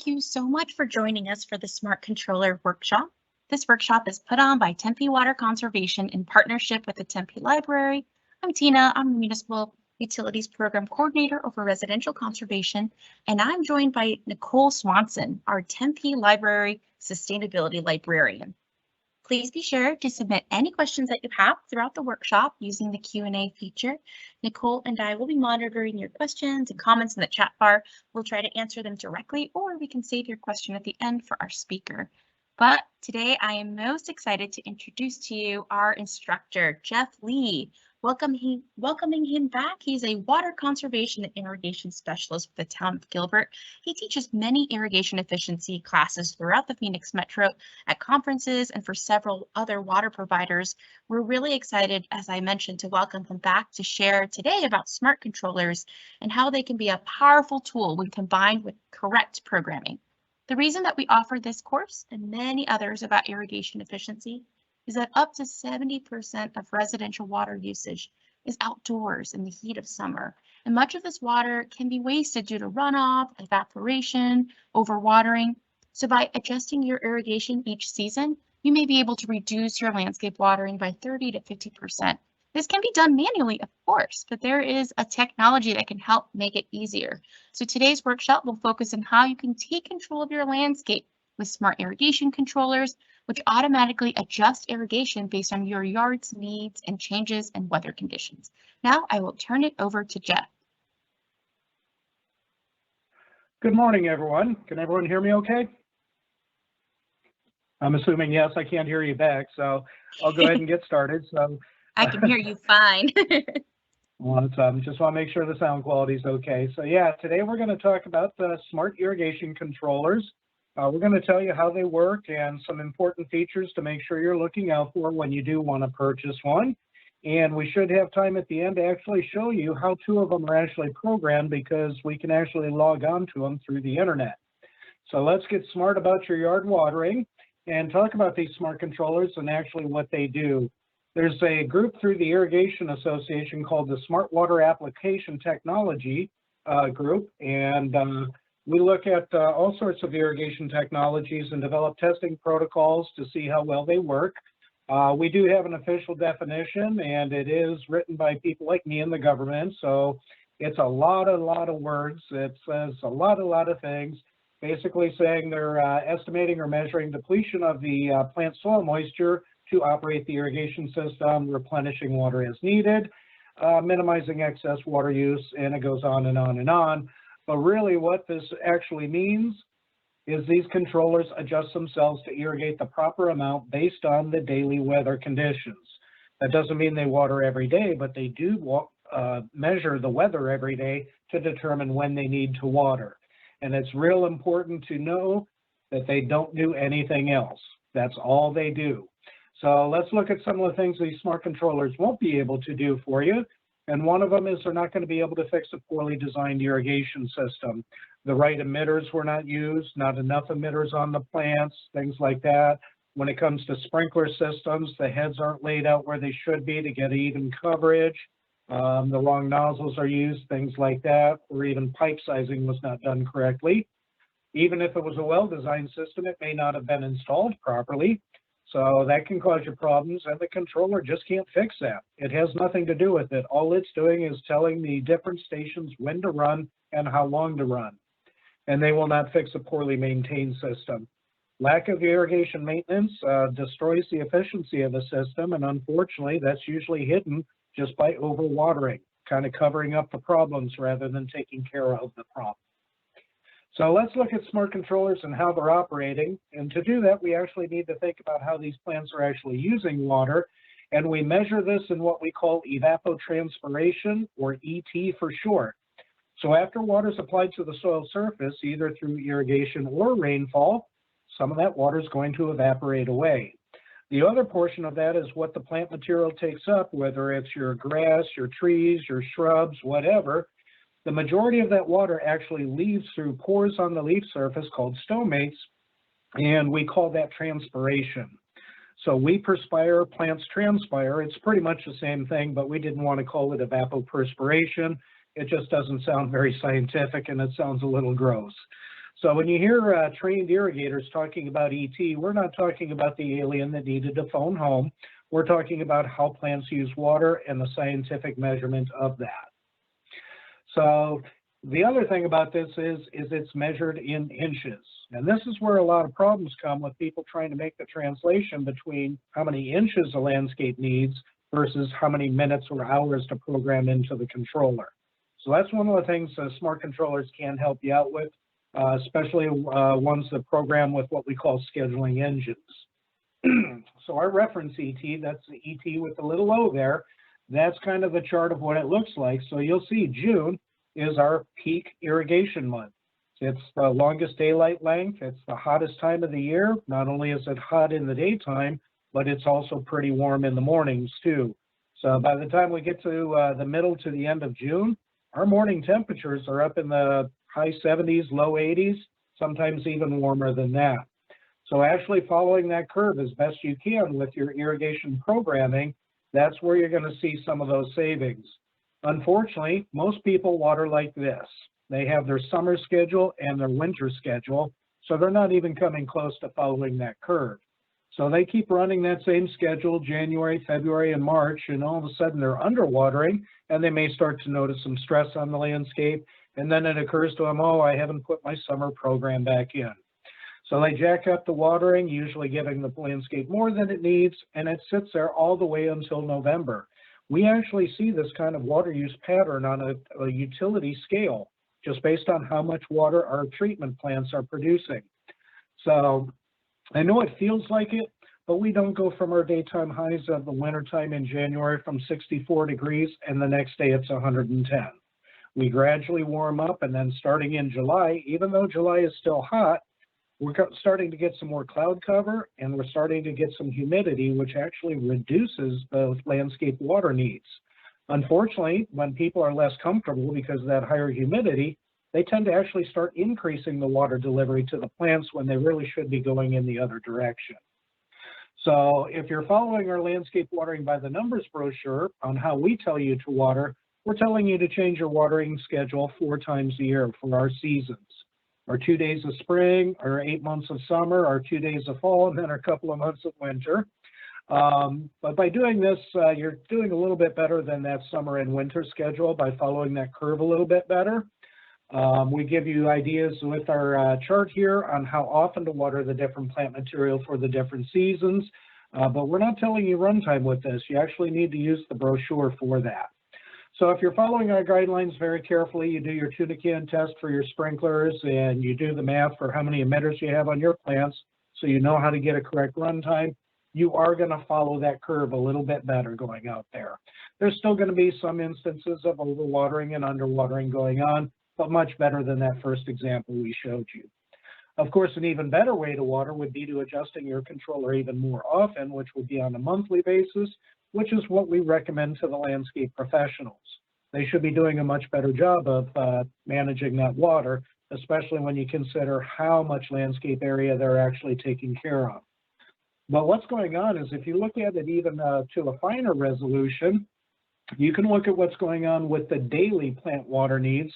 Thank you so much for joining us for the Smart Controller workshop. This workshop is put on by Tempe Water Conservation in partnership with the Tempe Library. I'm Tina, I'm the Municipal Utilities Program Coordinator over Residential Conservation, and I'm joined by Nicole Swanson, our Tempe Library Sustainability Librarian. Please be sure to submit any questions that you have throughout the workshop using the Q&A feature. Nicole and I will be monitoring your questions and comments in the chat bar. We'll try to answer them directly, or we can save your question at the end for our speaker. But today I am most excited to introduce to you our instructor, Jeff Lee. Welcoming him back. He's a water conservation and irrigation specialist with the town of Gilbert. He teaches many irrigation efficiency classes throughout the Phoenix Metro at conferences and for several other water providers. We're really excited, as I mentioned, to welcome him back to share today about smart controllers and how they can be a powerful tool when combined with correct programming. The reason that we offer this course and many others about irrigation efficiency is that up to 70% of residential water usage is outdoors in the heat of summer, and much of this water can be wasted due to runoff, evaporation, overwatering. So by adjusting your irrigation each season, you may be able to reduce your landscape watering by 30 to 50%. This can be done manually, of course, but there is a technology that can help make it easier. So today's workshop will focus on how you can take control of your landscape with smart irrigation controllers, which automatically adjust irrigation based on your yard's needs and changes in weather conditions. Now I will turn it over to Jeff. Good morning, everyone. Can everyone hear me okay? I'm assuming yes, I can't hear you back, so I'll go ahead and get started. So I can hear you fine. Well, just want to make sure the sound quality is okay. So yeah, today we're going to talk about the smart irrigation controllers. We're going to tell you how they work and some important features to make sure you're looking out for when you do want to purchase one. And we should have time at the end to actually show you how two of them are actually programmed, because we can actually log on to them through the internet. So let's get smart about your yard watering and talk about these smart controllers and actually what they do. There's a group through the Irrigation Association called the Smart Water Application Technology group, and we look at all sorts of irrigation technologies and develop testing protocols to see how well they work. We do have an official definition, and it is written by people like me in the government, so it's a lot of words. It says a lot of things, basically saying they're estimating or measuring depletion of the plant soil moisture to operate the irrigation system, replenishing water as needed, minimizing excess water use, and it goes on and on and on. But really what this actually means is these controllers adjust themselves to irrigate the proper amount based on the daily weather conditions. That doesn't mean they water every day, but they do measure the weather every day to determine when they need to water. And it's real important to know that they don't do anything else. That's all they do. So let's look at some of the things these smart controllers won't be able to do for you. And one of them is they're not going to be able to fix a poorly designed irrigation system. The right emitters were not used, not enough emitters on the plants, things like that. When it comes to sprinkler systems, the heads aren't laid out where they should be to get even coverage. The wrong nozzles are used, things like that, or even pipe sizing was not done correctly. Even if it was a well-designed system, it may not have been installed properly. So that can cause you problems, and the controller just can't fix that. It has nothing to do with it. All it's doing is telling the different stations when to run and how long to run. And they will not fix a poorly maintained system. Lack of irrigation maintenance destroys the efficiency of the system, and unfortunately, that's usually hidden just by overwatering, kind of covering up the problems rather than taking care of the problem. So let's look at smart controllers and how they're operating. And to do that, we actually need to think about how these plants are actually using water. And we measure this in what we call evapotranspiration, or ET for short. So after water is applied to the soil surface, either through irrigation or rainfall, some of that water is going to evaporate away. The other portion of that is what the plant material takes up, whether it's your grass, your trees, your shrubs, whatever. The majority of that water actually leaves through pores on the leaf surface called stomates, and we call that transpiration. So we perspire, plants transpire. It's pretty much the same thing, but we didn't want to call it evapotranspiration. It just doesn't sound very scientific, and it sounds a little gross. So when you hear trained irrigators talking about ET, we're not talking about the alien that needed to phone home. We're talking about how plants use water and the scientific measurement of that. So the other thing about this is it's measured in inches. And this is where a lot of problems come with people trying to make the translation between how many inches a landscape needs versus how many minutes or hours to program into the controller. So that's one of the things smart controllers can help you out with, especially ones that program with what we call scheduling engines. So our reference ET, that's the ET with the little O there, that's kind of the chart of what it looks like. So you'll see June is our peak irrigation month. It's the longest daylight length. It's the hottest time of the year. Not only is it hot in the daytime, but it's also pretty warm in the mornings too. So by the time we get to the middle to the end of June, our morning temperatures are up in the high 70s, low 80s, sometimes even warmer than that. So actually following that curve as best you can with your irrigation programming, that's where you're going to see some of those savings. Unfortunately, most people water like this. They have their summer schedule and their winter schedule, so they're not even coming close to following that curve. So they keep running that same schedule, January, February, and March, and all of a sudden they're underwatering, and they may start to notice some stress on the landscape, and then it occurs to them, oh, I haven't put my summer program back in. So they jack up the watering, usually giving the landscape more than it needs, and it sits there all the way until November. We actually see this kind of water use pattern on a utility scale, just based on how much water our treatment plants are producing. So I know it feels like it, but we don't go from our daytime highs of the wintertime in January from 64 degrees and the next day it's 110. We gradually warm up, and then starting in July, even though July is still hot, we're starting to get some more cloud cover, and we're starting to get some humidity, which actually reduces the landscape water needs. Unfortunately, when people are less comfortable because of that higher humidity, they tend to actually start increasing the water delivery to the plants when they really should be going in the other direction. So if you're following our landscape watering by the numbers brochure on how we tell you to water, we're telling you to change your watering schedule 4 times a year for our seasons. Our 2 days of spring, our 8 months of summer, our 2 days of fall, and then a couple of months of winter. But by doing this, you're doing a little bit better than that summer and winter schedule by following that curve a little bit better. We give you ideas with our chart here on how often to water the different plant material for the different seasons, but we're not telling you runtime with this. You actually need to use the brochure for that. So if you're following our guidelines very carefully, you do your tuna can test for your sprinklers, and you do the math for how many emitters you have on your plants, so you know how to get a correct runtime, you are going to follow that curve a little bit better going out there. There's still going to be some instances of overwatering and underwatering going on, but much better than that first example we showed you. Of course, an even better way to water would be to adjusting your controller even more often, which would be on a monthly basis, which is what we recommend to the landscape professionals. They should be doing a much better job of managing that water, especially when you consider how much landscape area they're actually taking care of. But what's going on is if you look at it even to a finer resolution, you can look at what's going on with the daily plant water needs.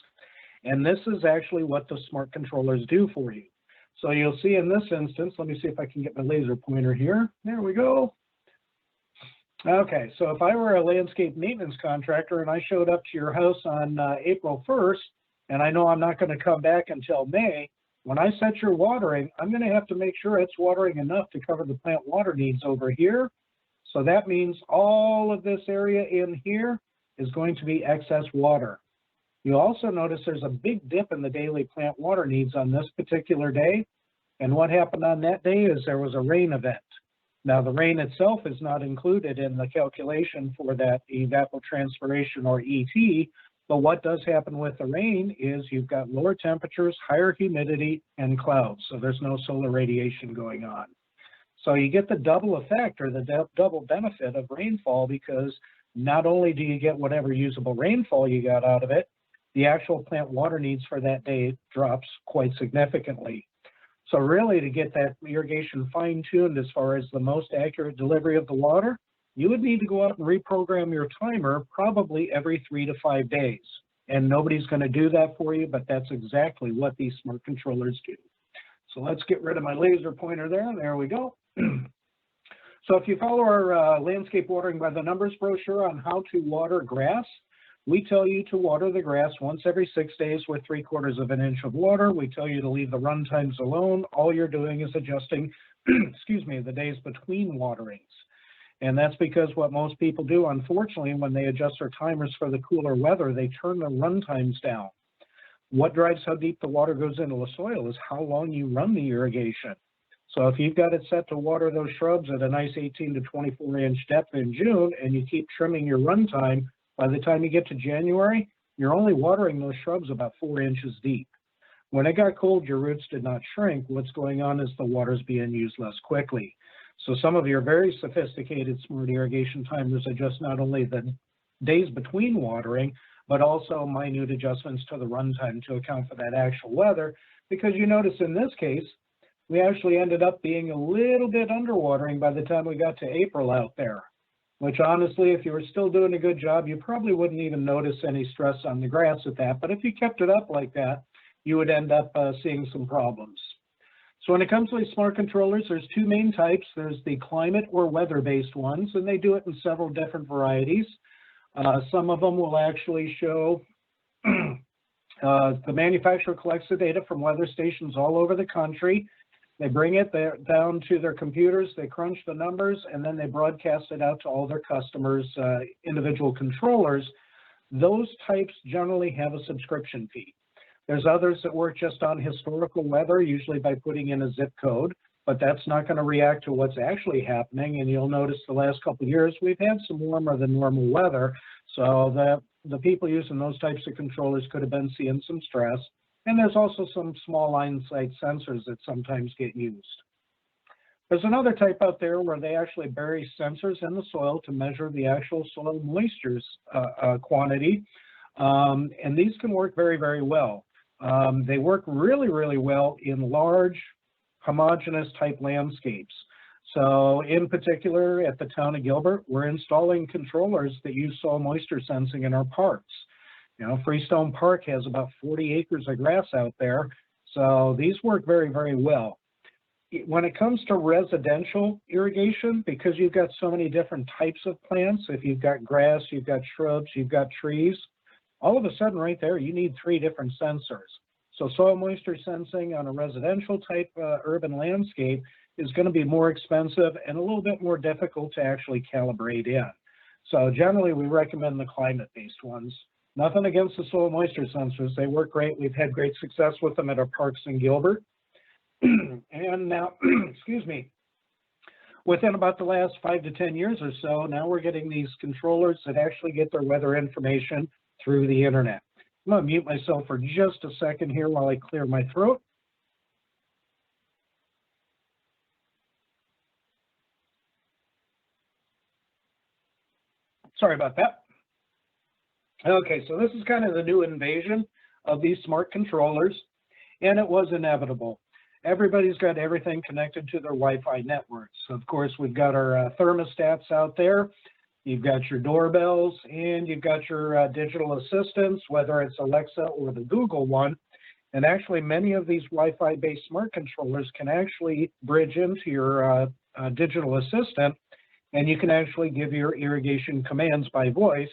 And this is actually what the smart controllers do for you. So you'll see in this instance, let me see if I can get my laser pointer here. There we go. Okay, so if I were a landscape maintenance contractor and I showed up to your house on April 1st, and I know I'm not going to come back until May, when I set your watering, I'm going to have to make sure it's watering enough to cover the plant water needs over here. So that means all of this area in here is going to be excess water. You'll also notice there's a big dip in the daily plant water needs on this particular day. And what happened on that day is there was a rain event. Now, the rain itself is not included in the calculation for that evapotranspiration or ET, but what does happen with the rain is you've got lower temperatures, higher humidity, and clouds, so there's no solar radiation going on. So you get the double effect or the double benefit of rainfall, because not only do you get whatever usable rainfall you got out of it, the actual plant water needs for that day drops quite significantly. So really, to get that irrigation fine-tuned as far as the most accurate delivery of the water, you would need to go out and reprogram your timer probably every 3 to 5 days. And nobody's going to do that for you, but that's exactly what these smart controllers do. So let's get rid of my laser pointer there. There we go. So if you follow our landscape watering by the numbers brochure on how to water grass, we tell you to water the grass once every 6 days with 3/4 of an inch of water. We tell you to leave the run times alone. All you're doing is adjusting, excuse me, the days between waterings. And that's because what most people do, unfortunately, when they adjust their timers for the cooler weather, they turn the run times down. What drives how deep the water goes into the soil is how long you run the irrigation. So if you've got it set to water those shrubs at a nice 18 to 24 inch depth in June, and you keep trimming your run time, by the time you get to January, you're only watering those shrubs about 4 inches deep. When it got cold, your roots did not shrink. What's going on is the water's being used less quickly. So some of your very sophisticated smart irrigation timers adjust not only the days between watering, but also minute adjustments to the runtime to account for that actual weather. Because you notice in this case, we actually ended up being a little bit underwatering by the time we got to April out there, which honestly, if you were still doing a good job, you probably wouldn't even notice any stress on the grass at that. But if you kept it up like that, you would end up seeing some problems. So when it comes to these smart controllers, there's two main types. There's the climate or weather-based ones, and they do it in several different varieties. Some of them will actually show the manufacturer collects the data from weather stations all over the country. They bring it down to their computers, they crunch the numbers, and then they broadcast it out to all their customers, individual controllers. Those types generally have a subscription fee. There's others that work just on historical weather, usually by putting in a zip code, but that's not going to react to what's actually happening. And you'll notice the last couple of years, we've had some warmer than normal weather. So the people using those types of controllers could have been seeing some stress. And there's also some small line sight sensors that sometimes get used. There's another type out there where they actually bury sensors in the soil to measure the actual soil moisture quantity. And these can work very, very well. They work really, really well in large, homogeneous type landscapes. So in particular, at the town of Gilbert, we're installing controllers that use soil moisture sensing in our parks. You know, Freestone Park has about 40 acres of grass out there, so these work very, very well. When it comes to residential irrigation, because you've got so many different types of plants, if you've got grass, you've got shrubs, you've got trees, all of a sudden right there, you need 3 different sensors. So soil moisture sensing on a residential type urban landscape is going to be more expensive and a little bit more difficult to actually calibrate in. So generally, we recommend the climate-based ones. Nothing against the soil moisture sensors. They work great. We've had great success with them at our parks in Gilbert. And now, excuse me, within about the last 5 to 10 years or so, now we're getting these controllers that actually get their weather information through the internet. I'm going to mute myself for just a second here while I clear my throat. Sorry about that. Okay, so this is kind of the new invasion of these smart controllers, and it was inevitable. Everybody's got everything connected to their Wi-Fi networks. Of course, we've got our thermostats out there. You've got your doorbells, and you've got your digital assistants, whether it's Alexa or the Google one. And actually, many of these Wi-Fi-based smart controllers can actually bridge into your digital assistant, and you can actually give your irrigation commands by voice.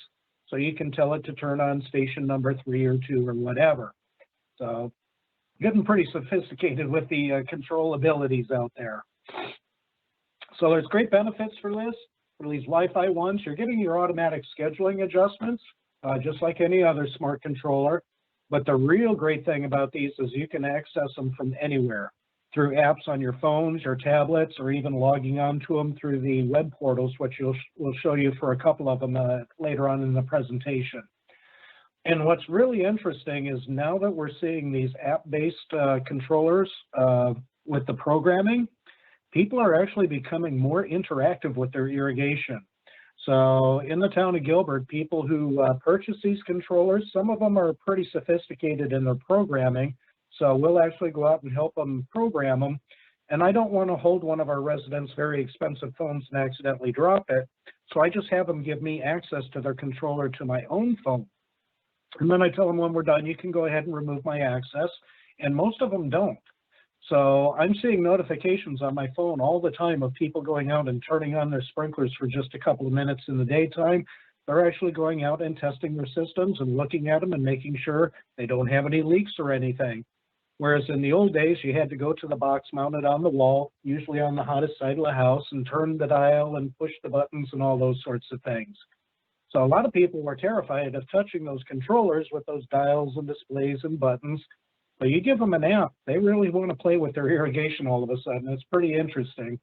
So you can tell it to turn on station number 3 or 2 or whatever. So getting pretty sophisticated with the control abilities out there. So there's great benefits for this. For these Wi-Fi ones, you're getting your automatic scheduling adjustments, just like any other smart controller. But the real great thing about these is you can access them from anywhere through apps on your phones, your tablets, or even logging onto them through the web portals, which we'll show you for a couple of them later on in the presentation. And what's really interesting is now that we're seeing these app-based controllers with the programming, people are actually becoming more interactive with their irrigation. So in the town of Gilbert, people who purchase these controllers, some of them are pretty sophisticated in their programming. So we'll actually go out and help them program them. And I don't want to hold one of our residents' very expensive phones and accidentally drop it. So I just have them give me access to their controller to my own phone. And then I tell them when we're done, you can go ahead and remove my access. And most of them don't. So I'm seeing notifications on my phone all the time of people going out and turning on their sprinklers for just a couple of minutes in the daytime. They're actually going out and testing their systems and looking at them and making sure they don't have any leaks or anything. Whereas in the old days, you had to go to the box mounted on the wall, usually on the hottest side of the house, and turn the dial and push the buttons and all those sorts of things. So a lot of people were terrified of touching those controllers with those dials and displays and buttons. But you give them an app, they really want to play with their irrigation all of a sudden. It's pretty interesting.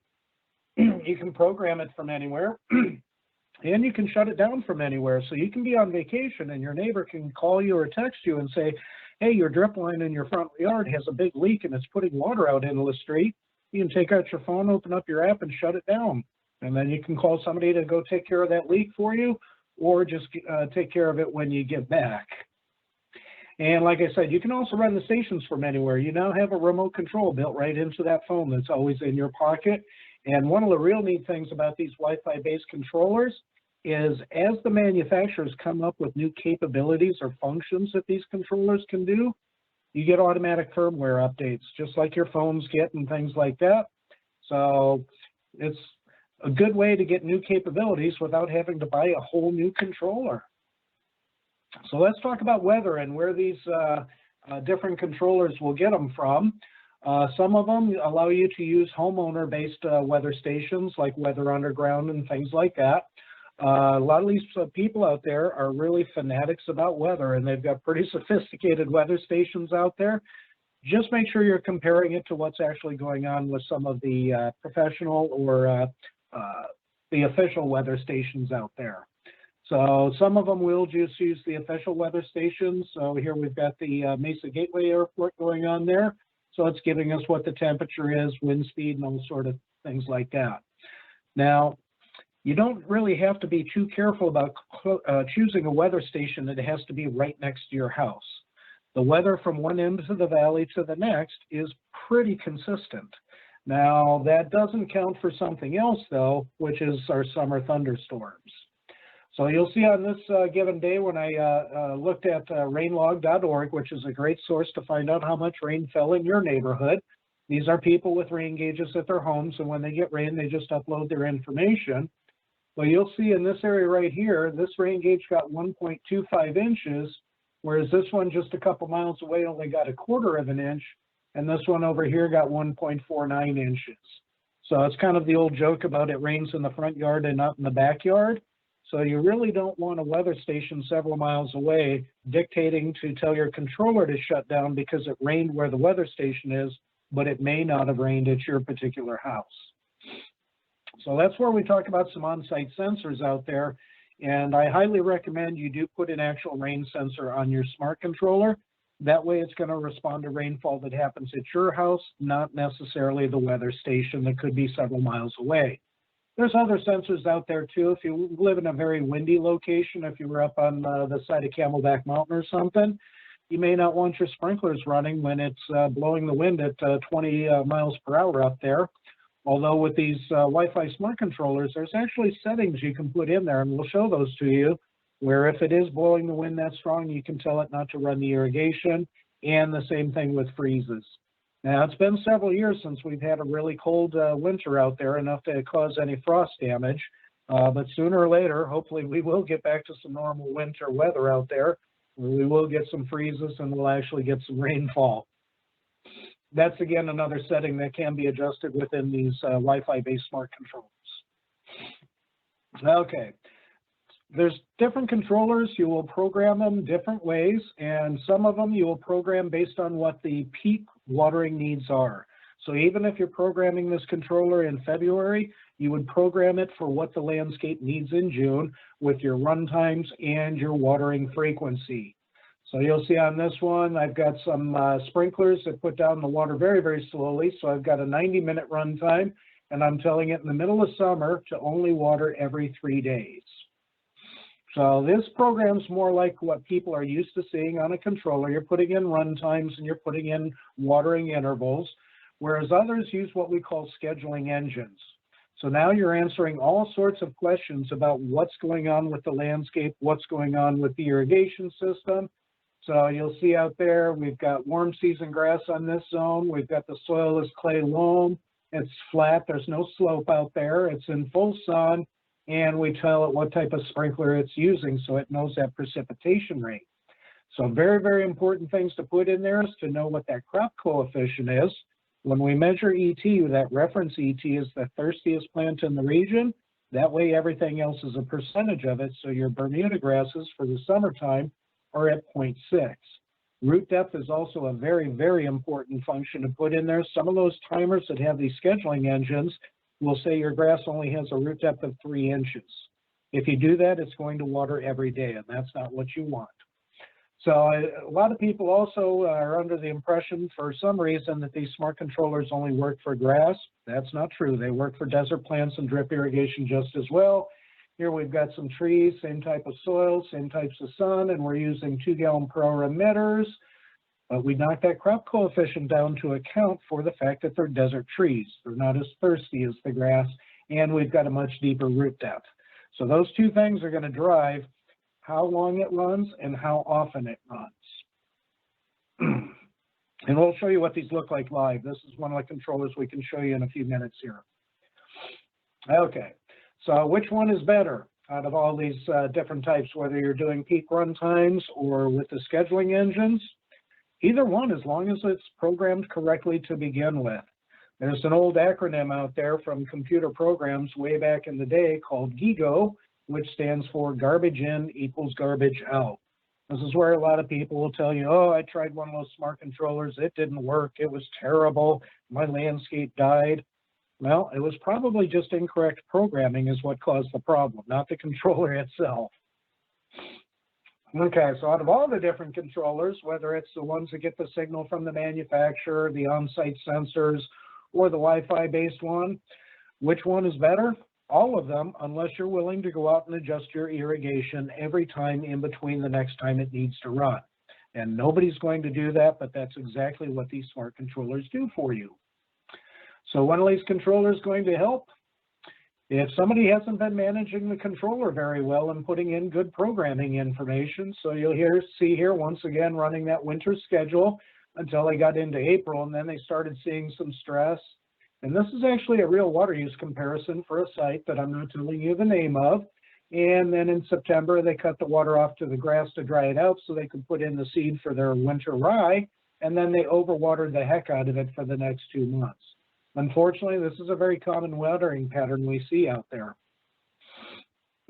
You can program it from anywhere, and you can shut it down from anywhere. So you can be on vacation and your neighbor can call you or text you and say, hey, your drip line in your front yard has a big leak and it's putting water out into the street. You can take out your phone, open up your app, and shut it down. And then you can call somebody to go take care of that leak for you, or just take care of it when you get back. And like I said, you can also run the stations from anywhere. You now have a remote control built right into that phone that's always in your pocket. And one of the real neat things about these Wi-Fi based controllers is as the manufacturers come up with new capabilities or functions that these controllers can do, you get automatic firmware updates, just like your phones get and things like that. So it's a good way to get new capabilities without having to buy a whole new controller. So let's talk about weather and where these different controllers will get them from. Some of them allow you to use homeowner-based weather stations like Weather Underground and things like that. A lot of these people out there are really fanatics about weather, and they've got pretty sophisticated weather stations out there. Just make sure you're comparing it to what's actually going on with some of the professional or the official weather stations out there. So some of them will just use the official weather stations. So here we've got the Mesa Gateway Airport going on there. So it's giving us what the temperature is, wind speed, and all sort of things like that. Now, you don't really have to be too careful about choosing a weather station that has to be right next to your house. The weather from one end of the valley to the next is pretty consistent. Now, that doesn't count for something else, though, which is our summer thunderstorms. So you'll see on this given day when I looked at rainlog.org, which is a great source to find out how much rain fell in your neighborhood. These are people with rain gauges at their homes, and when they get rain, they just upload their information. Well, you'll see in this area right here, this rain gauge got 1.25 inches, whereas this one just a couple miles away only got 1/4 of an inch, and this one over here got 1.49 inches. So it's kind of the old joke about it rains in the front yard and not in the backyard. So you really don't want a weather station several miles away dictating to tell your controller to shut down because it rained where the weather station is, but it may not have rained at your particular house. So that's where we talk about some on-site sensors out there. And I highly recommend you do put an actual rain sensor on your smart controller. That way it's going to respond to rainfall that happens at your house, not necessarily the weather station that could be several miles away. There's other sensors out there too. If you live in a very windy location, if you were up on the side of Camelback Mountain or something, you may not want your sprinklers running when it's blowing the wind at 20 miles per hour up there. Although with these Wi-Fi smart controllers, there's actually settings you can put in there, and we'll show those to you, where if it is blowing the wind that strong, you can tell it not to run the irrigation, and the same thing with freezes. Now, it's been several years since we've had a really cold winter out there, enough to cause any frost damage. But sooner or later, hopefully, we will get back to some normal winter weather out there. We will get some freezes, and we'll actually get some rainfall. That's, again, another setting that can be adjusted within these Wi-Fi-based smart controllers. Okay. There's different controllers. You will program them different ways, and some of them you will program based on what the peak watering needs are. So even if you're programming this controller in February, you would program it for what the landscape needs in June with your run times and your watering frequency. So you'll see on this one, I've got some sprinklers that put down the water very, very slowly. So I've got a 90-minute run time, and I'm telling it in the middle of summer to only water every 3 days. So this program's more like what people are used to seeing on a controller. You're putting in run times and you're putting in watering intervals, whereas others use what we call scheduling engines. So now you're answering all sorts of questions about what's going on with the landscape, what's going on with the irrigation system, So you'll see out there, we've got warm season grass on this zone. We've got the soil is clay loam. It's flat, there's no slope out there. It's in full sun, and we tell it what type of sprinkler it's using so it knows that precipitation rate. So very, very important things to put in there is to know what that crop coefficient is. When we measure ET, that reference ET is the thirstiest plant in the region. That way everything else is a percentage of it. So your Bermuda grasses for the summertime are at 0.6. Root depth is also a very, very important function to put in there. Some of those timers that have these scheduling engines will say your grass only has a root depth of 3 inches. If you do that, it's going to water every day, and that's not what you want. So a lot of people also are under the impression for some reason that these smart controllers only work for grass. That's not true. They work for desert plants and drip irrigation just as well. Here we've got some trees, same type of soil, same types of sun, and we're using 2-gallon per hour emitters. But we knock that crop coefficient down to account for the fact that they're desert trees. They're not as thirsty as the grass, and we've got a much deeper root depth. So those two things are going to drive how long it runs and how often it runs. And we'll show you what these look like live. This is one of the controllers we can show you in a few minutes here. Okay, so which one is better out of all these different types, whether you're doing peak run times or with the scheduling engines? Either one, as long as it's programmed correctly to begin with. There's an old acronym out there from computer programs way back in the day called GIGO, which stands for garbage in equals garbage out. This is where a lot of people will tell you, oh, I tried one of those smart controllers, it didn't work, it was terrible, my landscape died. Well, it was probably just incorrect programming is what caused the problem, not the controller itself. Okay, so out of all the different controllers, whether it's the ones that get the signal from the manufacturer, the on-site sensors, or the Wi-Fi based one, which one is better? All of them, unless you're willing to go out and adjust your irrigation every time in between the next time it needs to run. And nobody's going to do that, but that's exactly what these smart controllers do for you. So one of these controllers going to help? If somebody hasn't been managing the controller very well and putting in good programming information, so you'll see here once again running that winter schedule until they got into April, and then they started seeing some stress. And this is actually a real water use comparison for a site that I'm not telling you the name of. And then in September, they cut the water off to the grass to dry it out so they could put in the seed for their winter rye. And then they overwatered the heck out of it for the next 2 months. Unfortunately, this is a very common watering pattern we see out there.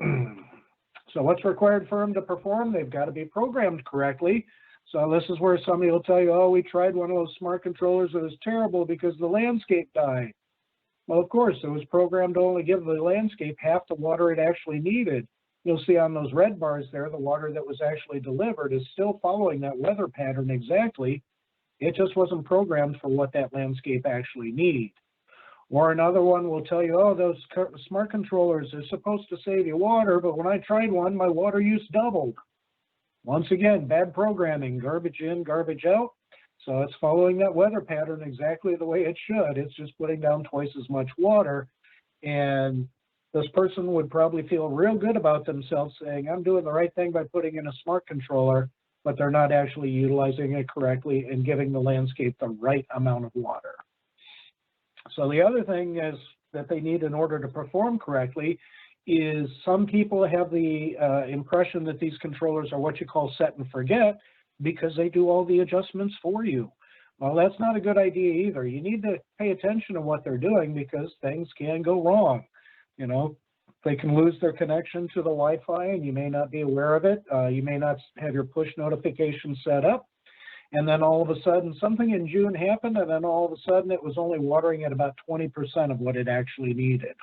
So what's required for them to perform? They've got to be programmed correctly. So this is where somebody will tell you, oh, we tried one of those smart controllers, it was terrible because the landscape died. Well, of course, it was programmed to only give the landscape half the water it actually needed. You'll see on those red bars there, the water that was actually delivered is still following that weather pattern exactly. It just wasn't programmed for what that landscape actually needs. Or another one will tell you, oh, those smart controllers are supposed to save you water, but when I tried one, my water use doubled. Once again, bad programming, garbage in, garbage out. So it's following that weather pattern exactly the way it should. It's just putting down twice as much water. And this person would probably feel real good about themselves saying, I'm doing the right thing by putting in a smart controller, but they're not actually utilizing it correctly and giving the landscape the right amount of water. So the other thing is that they need in order to perform correctly is some people have the impression that these controllers are what you call set and forget because they do all the adjustments for you. Well, that's not a good idea either. You need to pay attention to what they're doing because things can go wrong. You know, they can lose their connection to the Wi-Fi and you may not be aware of it. You may not have your push notification set up. And then all of a sudden, something in June happened, and then all of a sudden it was only watering at about 20% of what it actually needed.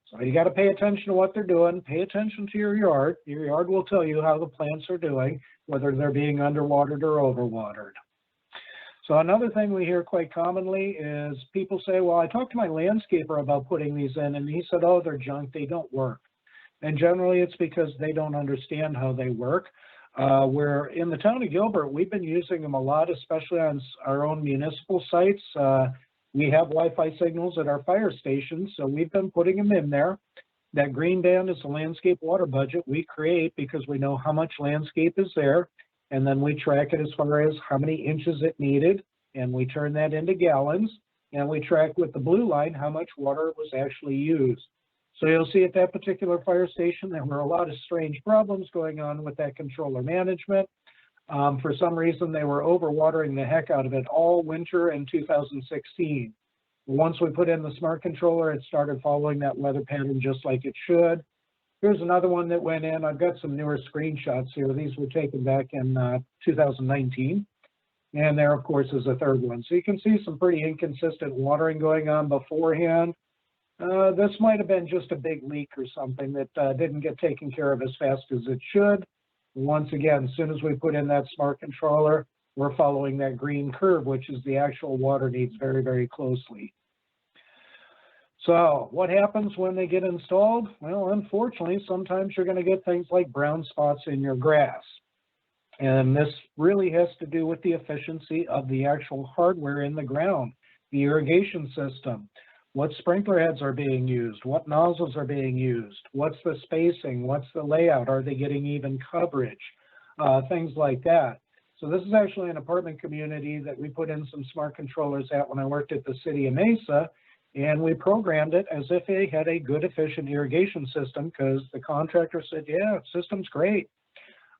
So you got to pay attention to what they're doing. Pay attention to your yard. Your yard will tell you how the plants are doing, whether they're being underwatered or overwatered. So another thing we hear quite commonly is people say, well, I talked to my landscaper about putting these in, and he said, oh, they're junk, they don't work. And generally it's because they don't understand how they work. Where in the town of Gilbert, we've been using them a lot, especially on our own municipal sites. We have Wi-Fi signals at our fire stations, so we've been putting them in there. That green band is the landscape water budget we create because we know how much landscape is there. and then we track it as far as how many inches it needed, and we turn that into gallons, and we track with the blue line how much water was actually used. So you'll see at that particular fire station, there were a lot of strange problems going on with that controller management. For some reason, they were overwatering the heck out of it all winter in 2016. Once we put in the smart controller, it started following that weather pattern just like it should. Here's another one that went in. I've got some newer screenshots here. These were taken back in 2019. And there, of course, is a third one. So you can see some pretty inconsistent watering going on beforehand. This might have been just a big leak or something that didn't get taken care of as fast as it should. Once again, as soon as we put in that smart controller, we're following that green curve, which is the actual water needs very, very closely. So what happens when they get installed? Well, unfortunately, sometimes you're going to get things like brown spots in your grass. And this really has to do with the efficiency of the actual hardware in the ground, the irrigation system, what sprinkler heads are being used, what nozzles are being used, what's the spacing, what's the layout, are they getting even coverage, things like that. So this is actually an apartment community that we put in some smart controllers at when I worked at the city of Mesa, and we programmed it as if they had a good, efficient irrigation system because the contractor said, yeah, system's great.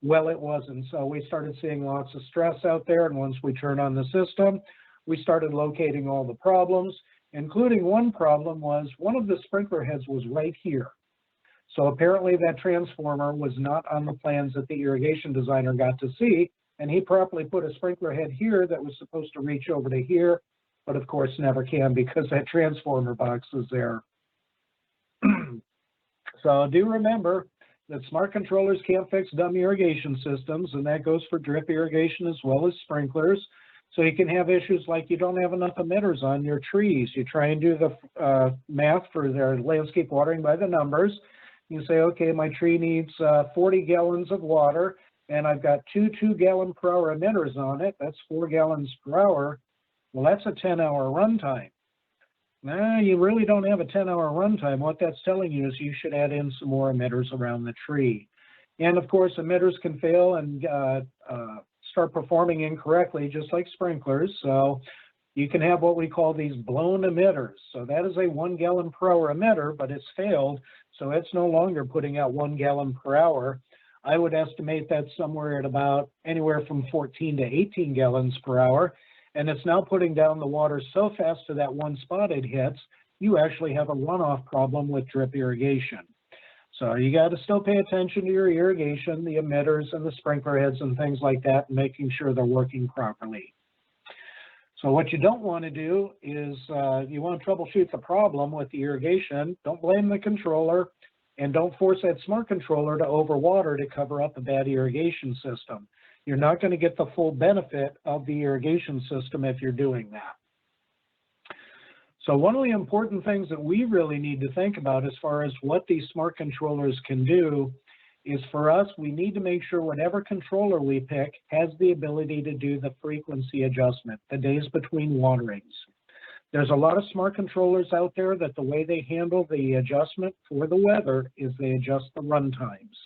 Well, it wasn't. So we started seeing lots of stress out there, and once we turned on the system, we started locating all the problems, including one problem was one of the sprinkler heads was right here. So apparently that transformer was not on the plans that the irrigation designer got to see, and he properly put a sprinkler head here that was supposed to reach over to here, but of course never can because that transformer box is there. So do remember that smart controllers can't fix dumb irrigation systems, and that goes for drip irrigation as well as sprinklers. So you can have issues like you don't have enough emitters on your trees. You try and do the math for their landscape watering by the numbers. You say, okay, my tree needs 40 gallons of water, and I've got two 2-gallon per hour emitters on it. That's 4 gallons per hour. Well, that's a 10-hour runtime. Nah, you really don't have a 10-hour runtime. What that's telling you is you should add in some more emitters around the tree. And of course, emitters can fail and start performing incorrectly, just like sprinklers. So you can have what we call these blown emitters. So that is a 1 gallon per hour emitter, but it's failed. So it's no longer putting out 1 gallon per hour. I would estimate that somewhere at about anywhere from 14 to 18 gallons per hour. And it's now putting down the water so fast to that one spot it hits, you actually have a runoff problem with drip irrigation. So you got to still pay attention to your irrigation, the emitters and the sprinkler heads and things like that, and making sure they're working properly. So what you don't want to do is you want to troubleshoot the problem with the irrigation. Don't blame the controller, and don't force that smart controller to overwater to cover up a bad irrigation system. You're not going to get the full benefit of the irrigation system if you're doing that. So one of the important things that we really need to think about as far as what these smart controllers can do is, for us, we need to make sure whatever controller we pick has the ability to do the frequency adjustment, the days between waterings. There's a lot of smart controllers out there that the way they handle the adjustment for the weather is they adjust the run times.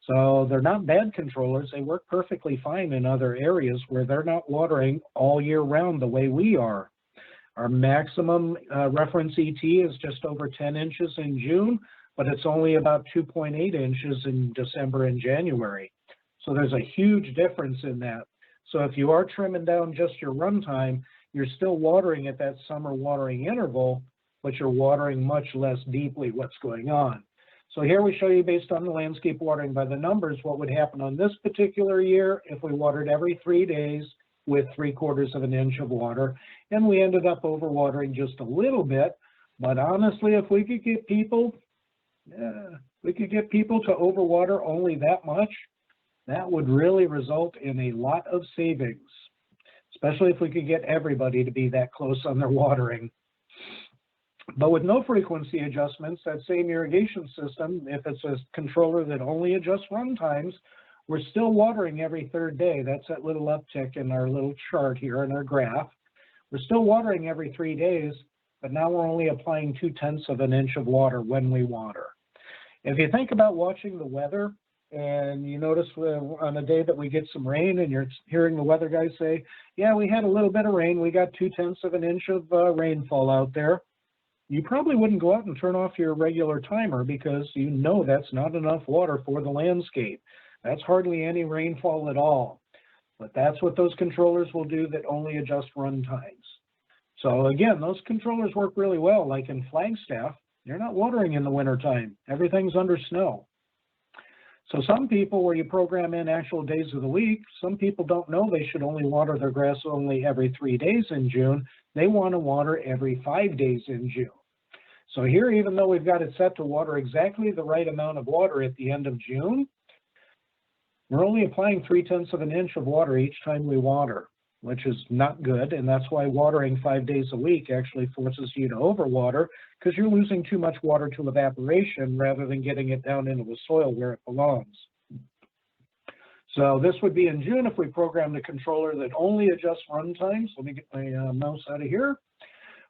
So they're not bad controllers. They work perfectly fine in other areas where they're not watering all year round the way we are. Our maximum reference ET is just over 10 inches in June, but it's only about 2.8 inches in December and January. So there's a huge difference in that. So if you are trimming down just your runtime, you're still watering at that summer watering interval, but you're watering much less deeply what's going on. So here we show you, based on the landscape watering by the numbers, what would happen on this particular year if we watered every 3 days with 3/4 of an inch of water. And we ended up overwatering just a little bit. But honestly, if we could get people, to overwater only that much, that would really result in a lot of savings, especially if we could get everybody to be that close on their watering. But with no frequency adjustments, that same irrigation system, if it's a controller that only adjusts run times, we're still watering every 3rd day. That's that little uptick in our little chart here in our graph. We're still watering every 3 days, but now we're only applying 2/10 of an inch of water when we water. If you think about watching the weather, and you notice on a day that we get some rain and you're hearing the weather guys say, yeah, we had a little bit of rain. We got 0.2 of an inch of rainfall out there. You probably wouldn't go out and turn off your regular timer because you know that's not enough water for the landscape. That's hardly any rainfall at all. But that's what those controllers will do that only adjust run times. So again, those controllers work really well. Like in Flagstaff, you're not watering in the wintertime. Everything's under snow. So some people, where you program in actual days of the week, some people don't know they should only water their grass only every 3 days in June. They want to water every 5 days in June. So here, even though we've got it set to water exactly the right amount of water at the end of June, we're only applying 0.3 of an inch of water each time we water, which is not good. And that's why watering 5 days a week actually forces you to overwater, because you're losing too much water to evaporation rather than getting it down into the soil where it belongs. So this would be in June if we programmed a controller that only adjusts run times. Let me get my mouse out of here.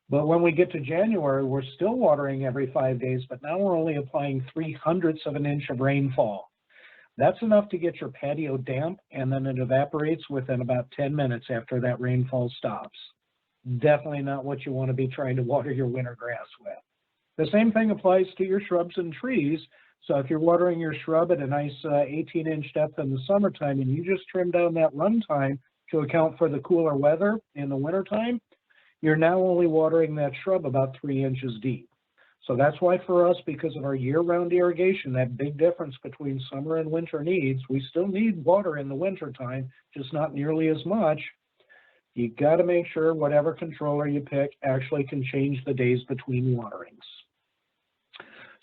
But when we get to January, we're still watering every 5 days, but now we're only applying 0.3 of an inch of rainfall. That's enough to get your patio damp, and then it evaporates within about 10 minutes after that rainfall stops. Definitely not what you want to be trying to water your winter grass with. The same thing applies to your shrubs and trees. So if you're watering your shrub at a nice 18-inch depth in the summertime and you just trim down that run time to account for the cooler weather in the wintertime, you're now only watering that shrub about 3 inches deep. So that's why for us, because of our year-round irrigation, that big difference between summer and winter needs, we still need water in the wintertime, just not nearly as much. You got to make sure whatever controller you pick actually can change the days between waterings.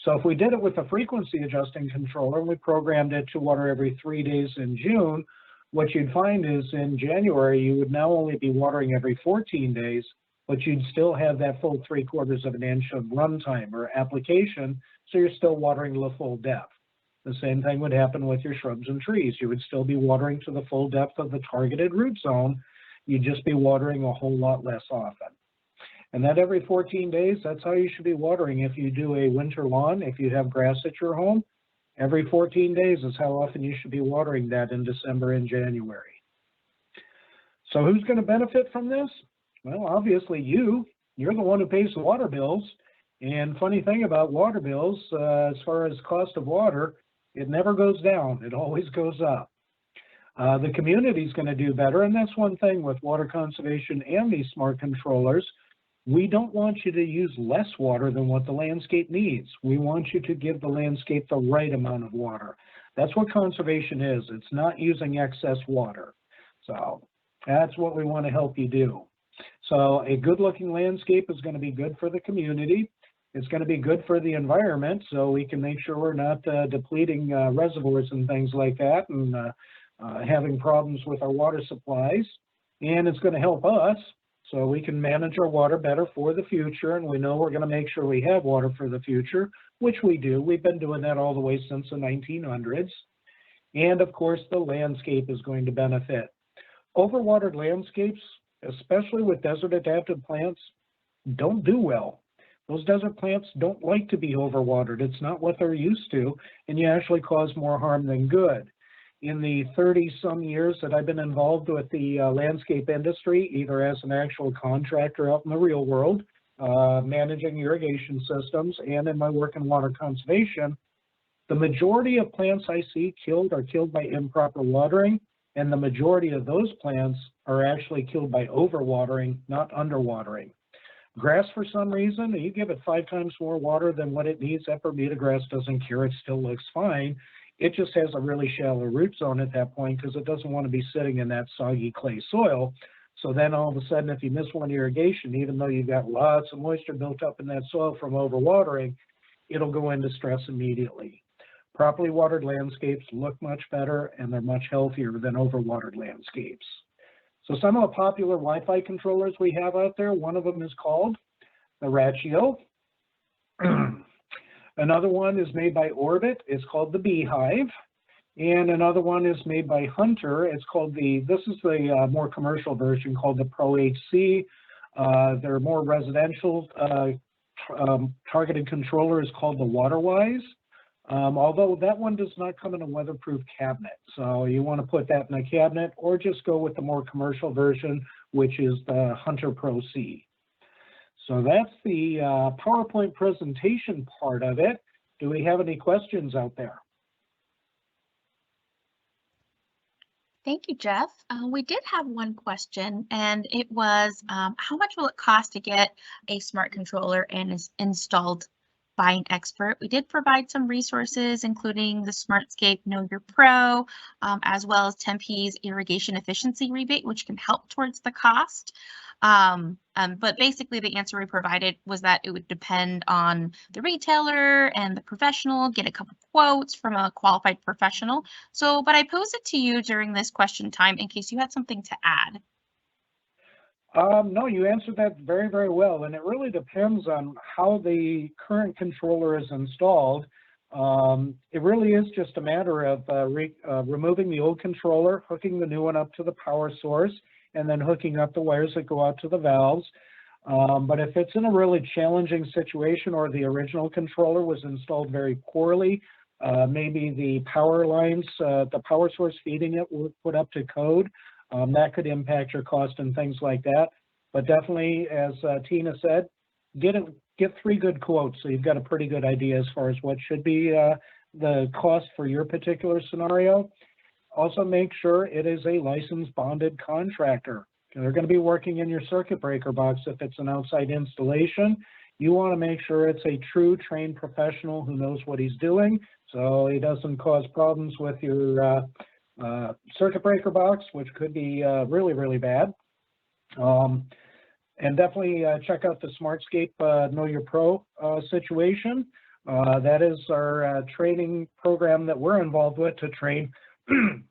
So if we did it with a frequency adjusting controller and we programmed it to water every 3 days in June, what you'd find is in January, you would now only be watering every 14 days, but you'd still have that full 0.75 of an inch of runtime or application, so you're still watering to the full depth. The same thing would happen with your shrubs and trees. You would still be watering to the full depth of the targeted root zone. You'd just be watering a whole lot less often. And that every 14 days, that's how you should be watering if you do a winter lawn. If you have grass at your home, every 14 days is how often you should be watering that in December and January. So who's going to benefit from this? Well, obviously you're the one who pays the water bills. And funny thing about water bills, as far as cost of water, it never goes down. It always goes up. The community is going to do better. And that's one thing with water conservation and these smart controllers. We don't want you to use less water than what the landscape needs. We want you to give the landscape the right amount of water. That's what conservation is. It's not using excess water. So that's what we want to help you do. So a good looking landscape is going to be good for the community. It's going to be good for the environment, so we can make sure we're not depleting reservoirs and things like that and having problems with our water supplies. And it's going to help us so we can manage our water better for the future, and we know we're going to make sure we have water for the future, which we do. We've been doing that all the way since the 1900s. And of course, the landscape is going to benefit. Overwatered landscapes, especially with desert adapted plants, don't do well. Those desert plants don't like to be overwatered. It's not what they're used to, and you actually cause more harm than good. In the 30-some years that I've been involved with the landscape industry, either as an actual contractor out in the real world, managing irrigation systems, and in my work in water conservation, the majority of plants I see killed are killed by improper watering, and the majority of those plants are actually killed by overwatering, not underwatering. Grass, for some reason, you give it 5 times more water than what it needs. That Bermuda grass doesn't care. It still looks fine. It just has a really shallow root zone at that point because it doesn't want to be sitting in that soggy clay soil. So then all of a sudden, if you miss one irrigation, even though you've got lots of moisture built up in that soil from overwatering, it'll go into stress immediately. Properly watered landscapes look much better, and they're much healthier than overwatered landscapes. So some of the popular Wi-Fi controllers we have out there, one of them is called the Ratio. Another one is made by Orbit. It's called the Beehive. And another one is made by Hunter. It's called this is the more commercial version called the Pro HC. Their more residential targeted controller is called the WaterWise. Although that one does not come in a weatherproof cabinet. So you want to put that in a cabinet or just go with the more commercial version, which is the Hunter Pro C. So that's the PowerPoint presentation part of it. Do we have any questions out there? Thank you, Jeff. We did have one question, and it was, how much will it cost to get a smart controller and is installed by an expert? We did provide some resources, including the Smartscape Know Your Pro, as well as Tempe's irrigation efficiency rebate, which can help towards the cost. But basically the answer we provided was that it would depend on the retailer and the professional, get a couple quotes from a qualified professional. So, but I posed it to you during this question time in case you had something to add. No, you answered that very, very well. And it really depends on how the current controller is installed. It really is just a matter of removing the old controller, hooking the new one up to the power source, and then hooking up the wires that go out to the valves. But if it's in a really challenging situation or the original controller was installed very poorly, maybe the power lines, the power source feeding it were put up to code, that could impact your cost and things like that. But definitely, as Tina said, get 3 good quotes so you've got a pretty good idea as far as what should be the cost for your particular scenario. Also make sure it is a licensed bonded contractor. They're going to be working in your circuit breaker box if it's an outside installation. You want to make sure it's a true trained professional who knows what he's doing so he doesn't cause problems with your circuit breaker box, which could be really, really bad. And definitely check out the Smartscape Know Your Pro situation. That is our training program that we're involved with to train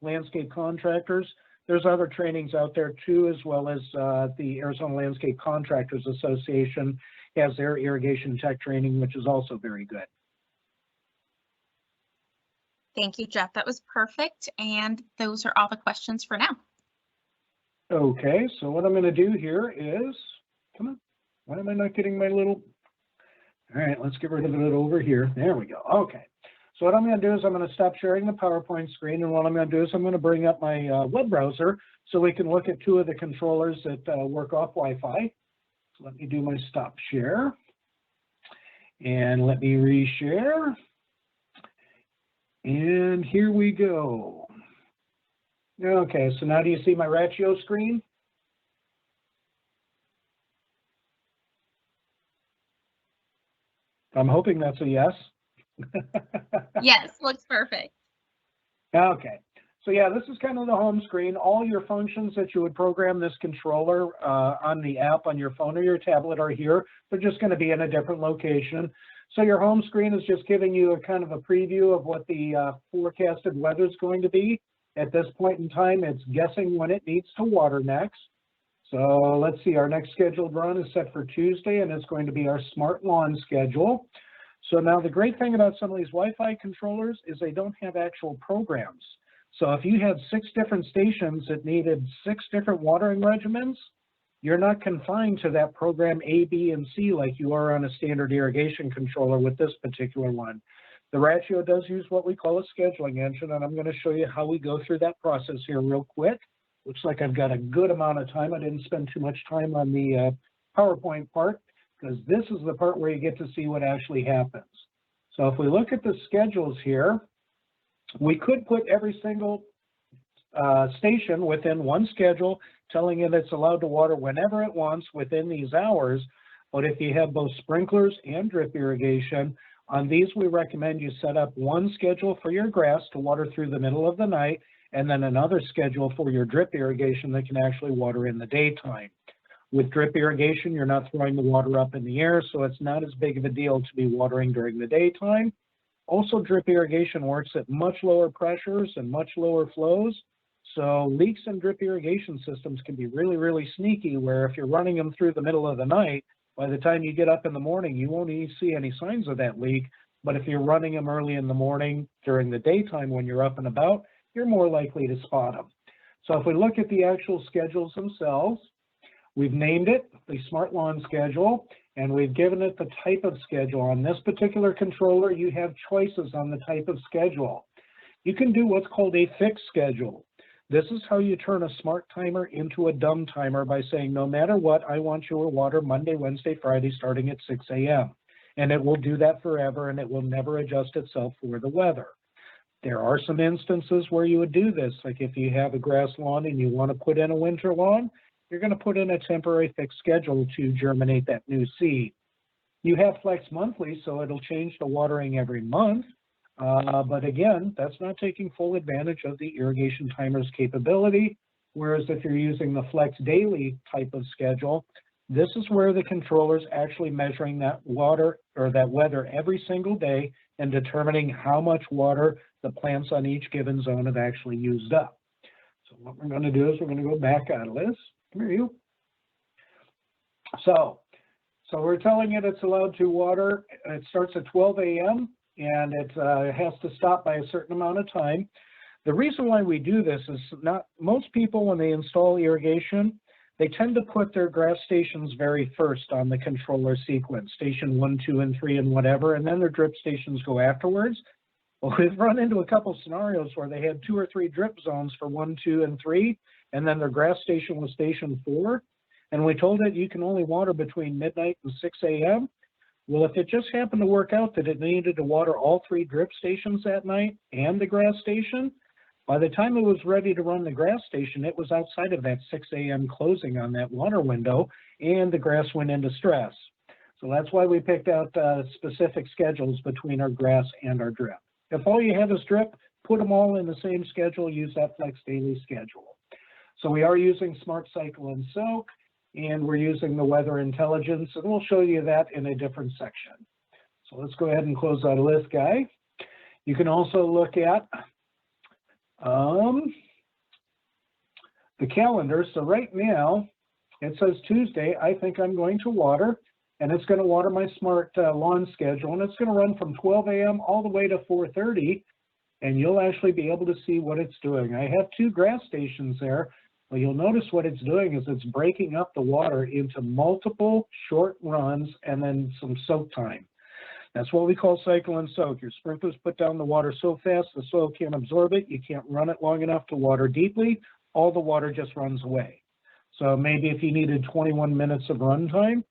landscape contractors. There's other trainings out there too, as well as the Arizona Landscape Contractors Association has their irrigation tech training, which is also very good. Thank you, Jeff. That was perfect. And those are all the questions for now. Okay, so what I'm going to do here is, come on, why am I not getting my little, all right, let's get rid of it over here. There we go. Okay, so what I'm going to do is I'm going to stop sharing the PowerPoint screen, and what I'm going to do is I'm going to bring up my web browser so we can look at 2 of the controllers that work off Wi-Fi. So let me do my stop share, and let me reshare. And here we go. Okay, so now do you see my Ratio screen? I'm hoping that's a yes. Yes, looks perfect. Okay, so yeah, this is kind of the home screen. All your functions that you would program this controller on the app on your phone or your tablet are here. They're just going to be in a different location. So your home screen is just giving you a kind of a preview of what the forecasted weather is going to be. At this point in time, it's guessing when it needs to water next. So let's see, our next scheduled run is set for Tuesday, and it's going to be our Smart Lawn schedule. So now the great thing about some of these Wi-Fi controllers is they don't have actual programs. So if you had 6 different stations that needed 6 different watering regimens, you're not confined to that program A, B, and C like you are on a standard irrigation controller with this particular one. The Ratio does use what we call a scheduling engine, and I'm going to show you how we go through that process here real quick. Looks like I've got a good amount of time. I didn't spend too much time on the PowerPoint part, because this is the part where you get to see what actually happens. So if we look at the schedules here, we could put every single station within one schedule, telling it it's allowed to water whenever it wants within these hours. But if you have both sprinklers and drip irrigation, on these we recommend you set up one schedule for your grass to water through the middle of the night, and then another schedule for your drip irrigation that can actually water in the daytime. With drip irrigation, you're not throwing the water up in the air, so it's not as big of a deal to be watering during the daytime. Also, drip irrigation works at much lower pressures and much lower flows. So leaks in drip irrigation systems can be really, really sneaky, where if you're running them through the middle of the night, by the time you get up in the morning, you won't even see any signs of that leak. But if you're running them early in the morning during the daytime when you're up and about, you're more likely to spot them. So if we look at the actual schedules themselves, we've named it the Smart Lawn schedule. and we've given it the type of schedule. On this particular controller, you have choices on the type of schedule. You can do what's called a fixed schedule. This is how you turn a smart timer into a dumb timer by saying, no matter what, I want your water Monday, Wednesday, Friday, starting at 6 a.m. And it will do that forever, and it will never adjust itself for the weather. There are some instances where you would do this, like if you have a grass lawn and you want to put in a winter lawn, you're going to put in a temporary fixed schedule to germinate that new seed. You have flex monthly, so it'll change the watering every month. But again, that's not taking full advantage of the irrigation timer's capability. Whereas if you're using the flex daily type of schedule, this is where the controller's actually measuring that water or that weather every single day and determining how much water the plants on each given zone have actually used up. So what we're going to do is we're going to go back out of this. Come here, you. So we're telling it it's allowed to water. It starts at 12 a.m. and it has to stop by a certain amount of time. The reason why we do this is not most people, when they install irrigation, they tend to put their grass stations very first on the controller sequence, station 1, 2, and 3, and whatever, and then their drip stations go afterwards. Well, we've run into a couple scenarios where they had 2 or 3 drip zones for 1, 2, and 3, and then their grass station was station 4, and we told it you can only water between midnight and 6 a.m. Well, if it just happened to work out that it needed to water all 3 drip stations that night and the grass station, by the time it was ready to run the grass station, it was outside of that 6 a.m. closing on that water window, and the grass went into stress. So that's why we picked out specific schedules between our grass and our drip. If all you have is drip, put them all in the same schedule, use that flex daily schedule. So we are using Smart Cycle and Soak, and we're using the weather intelligence, and we'll show you that in a different section. So let's go ahead and close out of this guy. You can also look at the calendar. So right now, it says Tuesday, I think I'm going to water, and it's going to water my smart lawn schedule, and it's going to run from 12 a.m. all the way to 4:30, and you'll actually be able to see what it's doing. I have 2 grass stations there. Well, you'll notice what it's doing is it's breaking up the water into multiple short runs and then some soak time. That's what we call cycle and soak. Your sprinklers put down the water so fast the soil can't absorb it. You can't run it long enough to water deeply. All the water just runs away. So maybe if you needed 21 minutes of run time,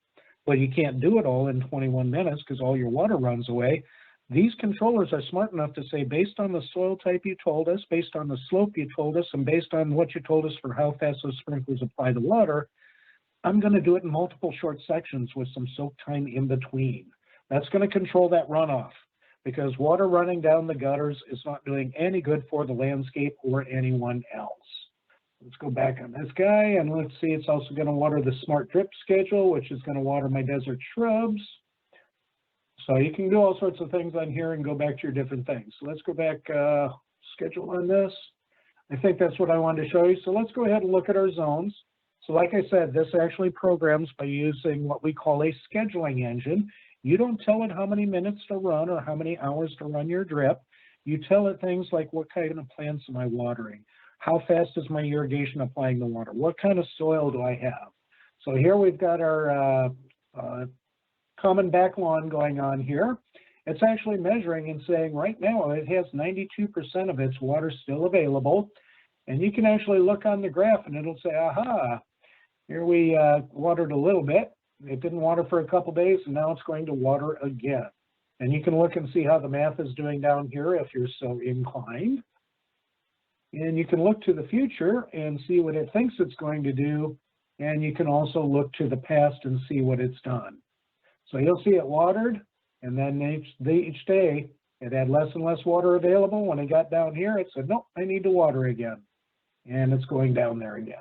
but you can't do it all in 21 minutes because all your water runs away, these controllers are smart enough to say, based on the soil type you told us, based on the slope you told us, and based on what you told us for how fast those sprinklers apply the water, I'm going to do it in multiple short sections with some soak time in between. That's going to control that runoff, because water running down the gutters is not doing any good for the landscape or anyone else. Let's go back on this guy, and let's see, it's also going to water the smart drip schedule, which is going to water my desert shrubs. So you can do all sorts of things on here and go back to your different things. So let's go back, schedule on this. I think that's what I wanted to show you. So let's go ahead and look at our zones. So like I said, this actually programs by using what we call a scheduling engine. You don't tell it how many minutes to run or how many hours to run your drip. You tell it things like, what kind of plants am I watering? How fast is my irrigation applying the water? What kind of soil do I have? So here we've got our common back lawn going on here. It's actually measuring and saying right now it has 92% of its water still available. And you can actually look on the graph and it'll say, aha, here we watered a little bit. It didn't water for a couple days, and now it's going to water again. And you can look and see how the math is doing down here if you're so inclined. And you can look to the future and see what it thinks it's going to do. And you can also look to the past and see what it's done. So you'll see it watered, and then each day it had less and less water available. When it got down here, it said, nope, I need to water again. And it's going down there again.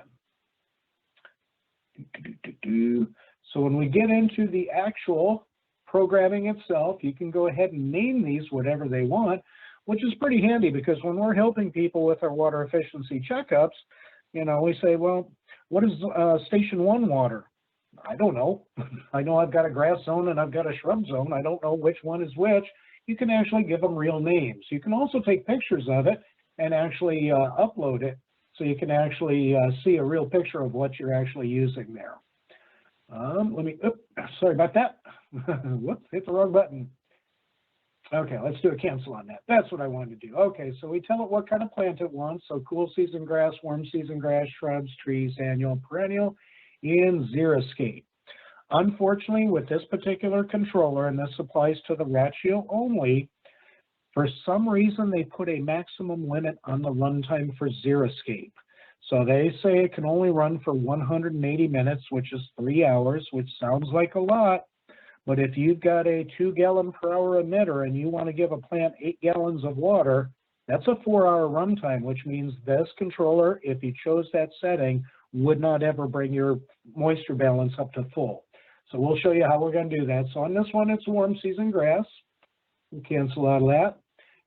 So when we get into the actual programming itself, you can go ahead and name these whatever they want, which is pretty handy, because when we're helping people with our water efficiency checkups, you know, we say, well, what is station 1 water? I don't know. I know I've got a grass zone and I've got a shrub zone. I don't know which one is which. You can actually give them real names. You can also take pictures of it and actually upload it so you can actually see a real picture of what you're actually using there. Sorry about that. Whoops, hit the wrong button. Okay, let's do a cancel on that. That's what I wanted to do. Okay, so we tell it what kind of plant it wants. So cool season grass, warm season grass, shrubs, trees, annual, perennial, and xeriscape. Unfortunately, with this particular controller, and this applies to the ratio only, for some reason they put a maximum limit on the runtime for xeriscape. So they say it can only run for 180 minutes, which is 3 hours, which sounds like a lot. But if you've got a 2-gallon-per-hour emitter and you want to give a plant 8 gallons of water, that's a 4-hour runtime, which means this controller, if you chose that setting, would not ever bring your moisture balance up to full. So we'll show you how we're going to do that. So on this one, it's warm season grass. We'll cancel out of that.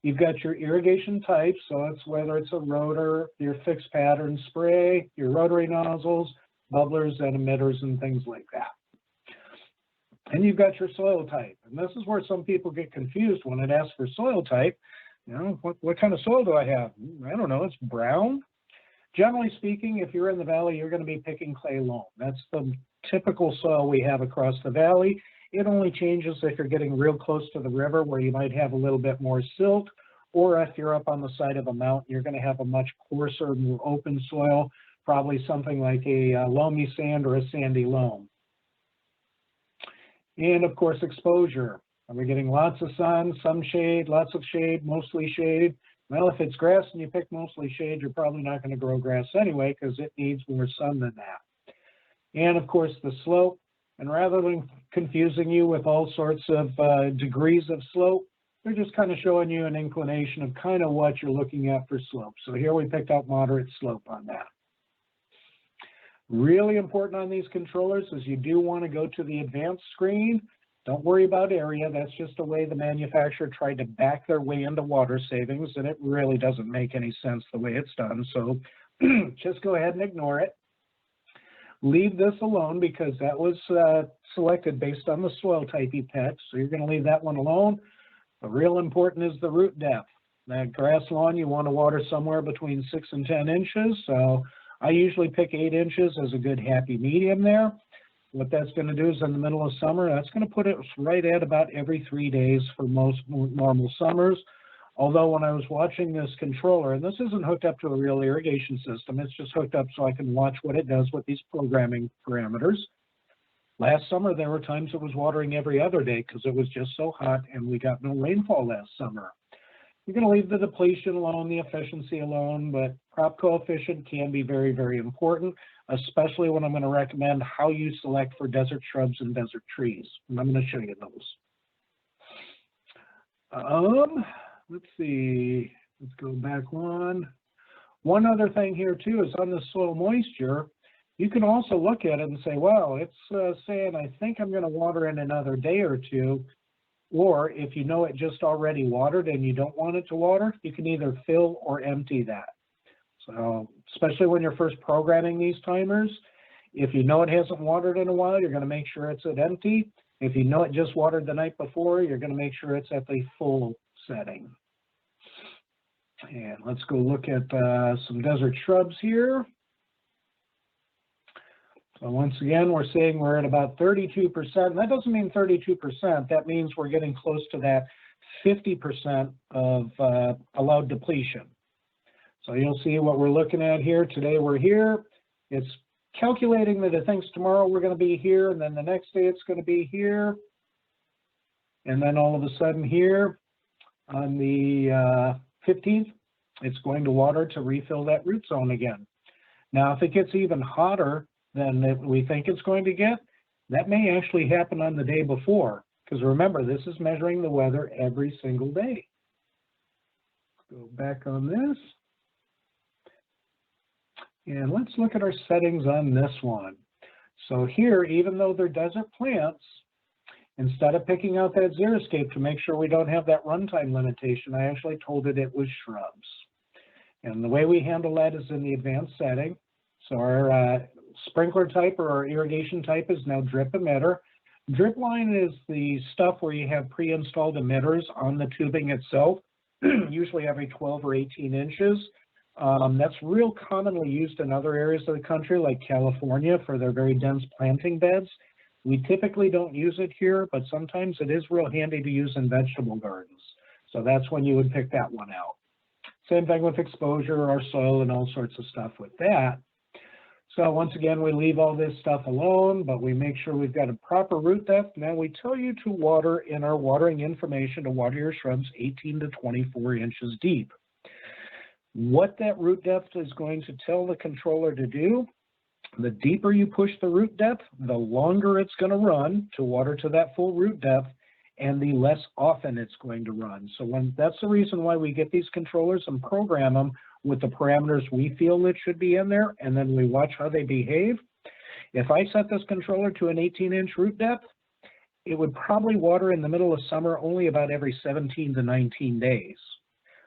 You've got your irrigation type, so it's whether it's a rotor, your fixed pattern spray, your rotary nozzles, bubblers and emitters and things like that. And you've got your soil type. And this is where some people get confused when it asks for soil type. You know, what kind of soil do I have? I don't know, it's brown. Generally speaking, if you're in the valley, you're going to be picking clay loam. That's the typical soil we have across the valley. It only changes if you're getting real close to the river where you might have a little bit more silt, or if you're up on the side of a mountain, you're going to have a much coarser, more open soil, probably something like a loamy sand or a sandy loam. And of course, exposure. Are we getting lots of sun, some shade, lots of shade, mostly shade? Well, if it's grass and you pick mostly shade, you're probably not going to grow grass anyway because it needs more sun than that. And of course, the slope. And rather than confusing you with all sorts of degrees of slope, they're just kind of showing you an inclination of kind of what you're looking at for slope. So here we picked out moderate slope on that. Really important on these controllers is you do want to go to the advanced screen. Don't worry about area. That's just a way the manufacturer tried to back their way into water savings, and it really doesn't make any sense the way it's done. So just go ahead and ignore it. Leave this alone because that was selected based on the soil type you picked. So you're going to leave that one alone. The real important is the root depth. That grass lawn, you want to water somewhere between 6 and 10 inches. So I usually pick 8 inches as a good happy medium there. What that's going to do is in the middle of summer, that's going to put it right at about every 3 days for most normal summers. Although when I was watching this controller, and this isn't hooked up to a real irrigation system, it's just hooked up so I can watch what it does with these programming parameters. Last summer, there were times it was watering every other day because it was just so hot and we got no rainfall last summer. You're going to leave the depletion alone, the efficiency alone, but crop coefficient can be very, very important, especially when I'm going to recommend how you select for desert shrubs and desert trees. And I'm going to show you those. Let's see, let's go back one. One other thing here too is on the soil moisture, you can also look at it and say, well, it's saying I think I'm going to water in another day or two. Or if you know it just already watered and you don't want it to water, you can either fill or empty that. So especially when you're first programming these timers, if you know it hasn't watered in a while, you're going to make sure it's at empty. If you know it just watered the night before, you're going to make sure it's at the full setting. And let's go look at some desert shrubs here. So once again, we're saying we're at about 32%. That doesn't mean 32%. That means we're getting close to that 50% of allowed depletion. So you'll see what we're looking at here. Today we're here. It's calculating that it thinks tomorrow we're going to be here, and then the next day it's going to be here. And then all of a sudden here on the 15th, it's going to water to refill that root zone again. Now, if it gets even hotter than we think it's going to get, that may actually happen on the day before. Because remember, this is measuring the weather every single day. Let's go back on this. And let's look at our settings on this one. So here, even though they're desert plants, instead of picking out that xeriscape to make sure we don't have that runtime limitation, I actually told it was shrubs. And the way we handle that is in the advanced setting. So our sprinkler type or our irrigation type is now drip emitter. Drip line is the stuff where you have pre-installed emitters on the tubing itself, usually every 12 or 18 inches. That's real commonly used in other areas of the country like California for their very dense planting beds. We typically don't use it here, but sometimes it is real handy to use in vegetable gardens. So that's when you would pick that one out. Same thing with exposure, our soil, and all sorts of stuff with that. So once again, we leave all this stuff alone, but we make sure we've got a proper root depth. Now we tell you to water in our watering information to water your shrubs 18 to 24 inches deep. What that root depth is going to tell the controller to do, the deeper you push the root depth, the longer it's going to run to water to that full root depth, and the less often it's going to run. So that's the reason why we get these controllers and program them with the parameters we feel that should be in there, and then we watch how they behave. If I set this controller to an 18-inch root depth, it would probably water in the middle of summer only about every 17 to 19 days.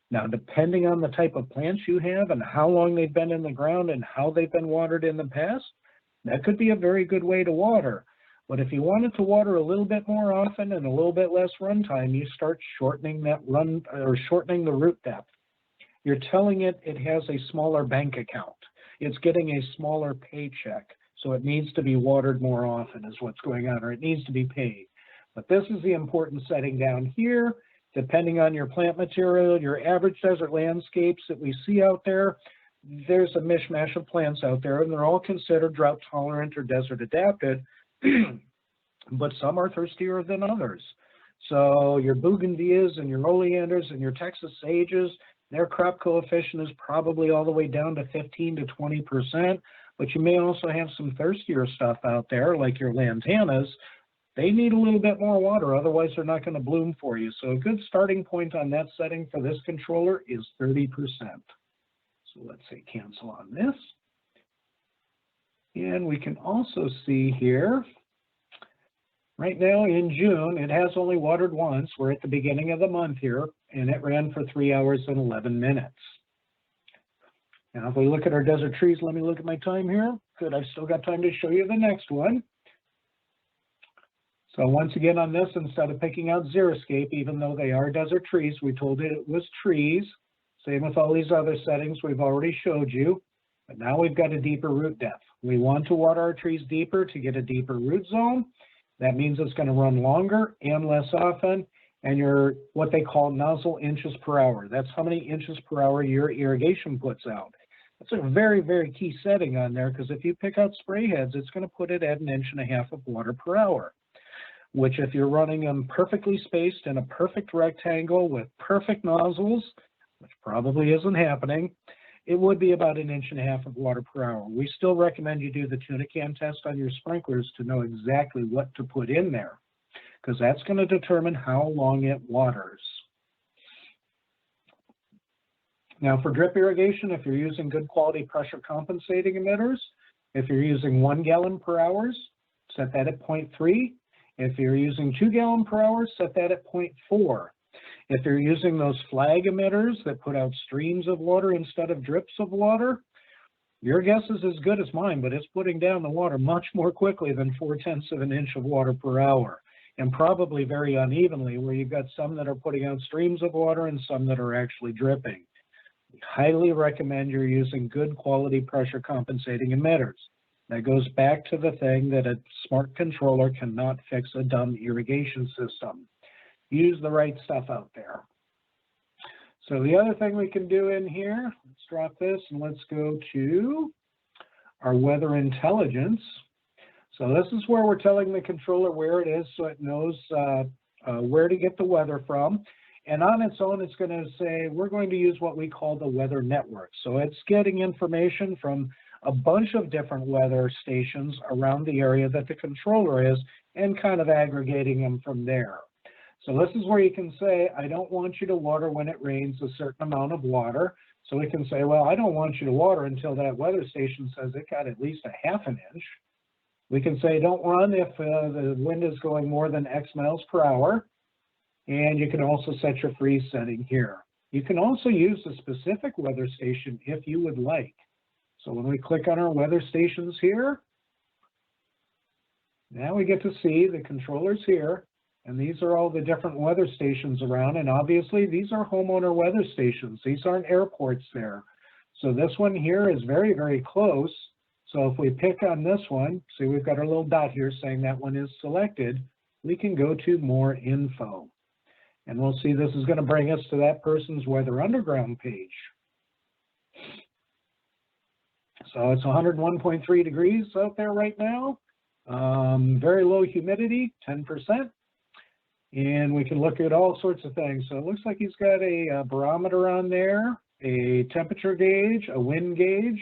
Now, depending on the type of plants you have and how long they've been in the ground and how they've been watered in the past, that could be a very good way to water. But if you wanted to water a little bit more often and a little bit less run time, you start shortening that run or shortening the root depth. You're telling it has a smaller bank account. It's getting a smaller paycheck, so it needs to be watered more often is what's going on, or it needs to be paid. But this is the important setting down here. Depending on your plant material, your average desert landscapes that we see out there, there's a mishmash of plants out there, and they're all considered drought tolerant or desert adapted, but some are thirstier than others. So your bougainvilleas and your oleanders and your Texas sages, their crop coefficient is probably all the way down to 15 to 20%, but you may also have some thirstier stuff out there like your lantanas. They need a little bit more water, otherwise they're not going to bloom for you. So a good starting point on that setting for this controller is 30%. So let's say cancel on this. And we can also see here, right now in June, it has only watered once. We're at the beginning of the month here, and it ran for 3 hours and 11 minutes. Now, if we look at our desert trees, let me look at my time here. Good, I've still got time to show you the next one. So once again on this, instead of picking out xeriscape, even though they are desert trees, we told it was trees. Same with all these other settings we've already showed you. But now we've got a deeper root depth. We want to water our trees deeper to get a deeper root zone. That means it's going to run longer and less often, and your what they call nozzle inches per hour. That's how many inches per hour your irrigation puts out. That's a very, very key setting on there, because if you pick out spray heads, it's going to put it at 1.5 inches of water per hour, which if you're running them perfectly spaced in a perfect rectangle with perfect nozzles, which probably isn't happening, it would be about 1.5 inches of water per hour. We still recommend you do the tuna can test on your sprinklers to know exactly what to put in there, because that's going to determine how long it waters. Now for drip irrigation, if you're using good quality pressure compensating emitters, if you're using 1 gallon per hour, set that at 0.3. If you're using 2 gallon per hour, set that at 0.4. If you're using those flag emitters that put out streams of water instead of drips of water, your guess is as good as mine, but it's putting down the water much more quickly than 0.4 of an inch of water per hour, and probably very unevenly, where you've got some that are putting out streams of water and some that are actually dripping. We highly recommend you're using good quality pressure compensating emitters. That goes back to the thing that a smart controller cannot fix a dumb irrigation system. Use the right stuff out there. So the other thing we can do in here, let's drop this and let's go to our weather intelligence. So this is where we're telling the controller where it is so it knows where to get the weather from. And on its own, it's going to say, we're going to use what we call the weather network. So it's getting information from a bunch of different weather stations around the area that the controller is and kind of aggregating them from there. So this is where you can say, I don't want you to water when it rains a certain amount of water. So we can say, well, I don't want you to water until that weather station says it got at least 0.5 inch. We can say, don't run if the wind is going more than X miles per hour. And you can also set your freeze setting here. You can also use a specific weather station if you would like. So when we click on our weather stations here, now we get to see the controllers here. And these are all the different weather stations around. And obviously, these are homeowner weather stations. These aren't airports there. So this one here is very, very close So if we pick on this one, see we've got our little dot here saying that one is selected, we can go to more info. And we'll see this is going to bring us to that person's Weather Underground page. So it's 101.3 degrees out there right now. Very low humidity, 10%. And we can look at all sorts of things. So it looks like he's got a barometer on there, a temperature gauge, a wind gauge,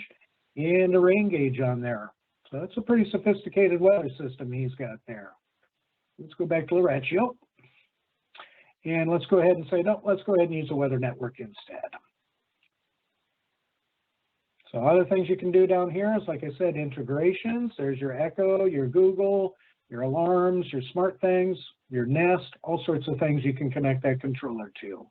and a rain gauge on there. So that's a pretty sophisticated weather system he's got there. Let's go back to Laurentio. And let's go ahead and say, no, let's go ahead and use a weather network instead. So other things you can do down here is, like I said, integrations. There's your Echo, your Google, your alarms, your smart things, your Nest, all sorts of things you can connect that controller to.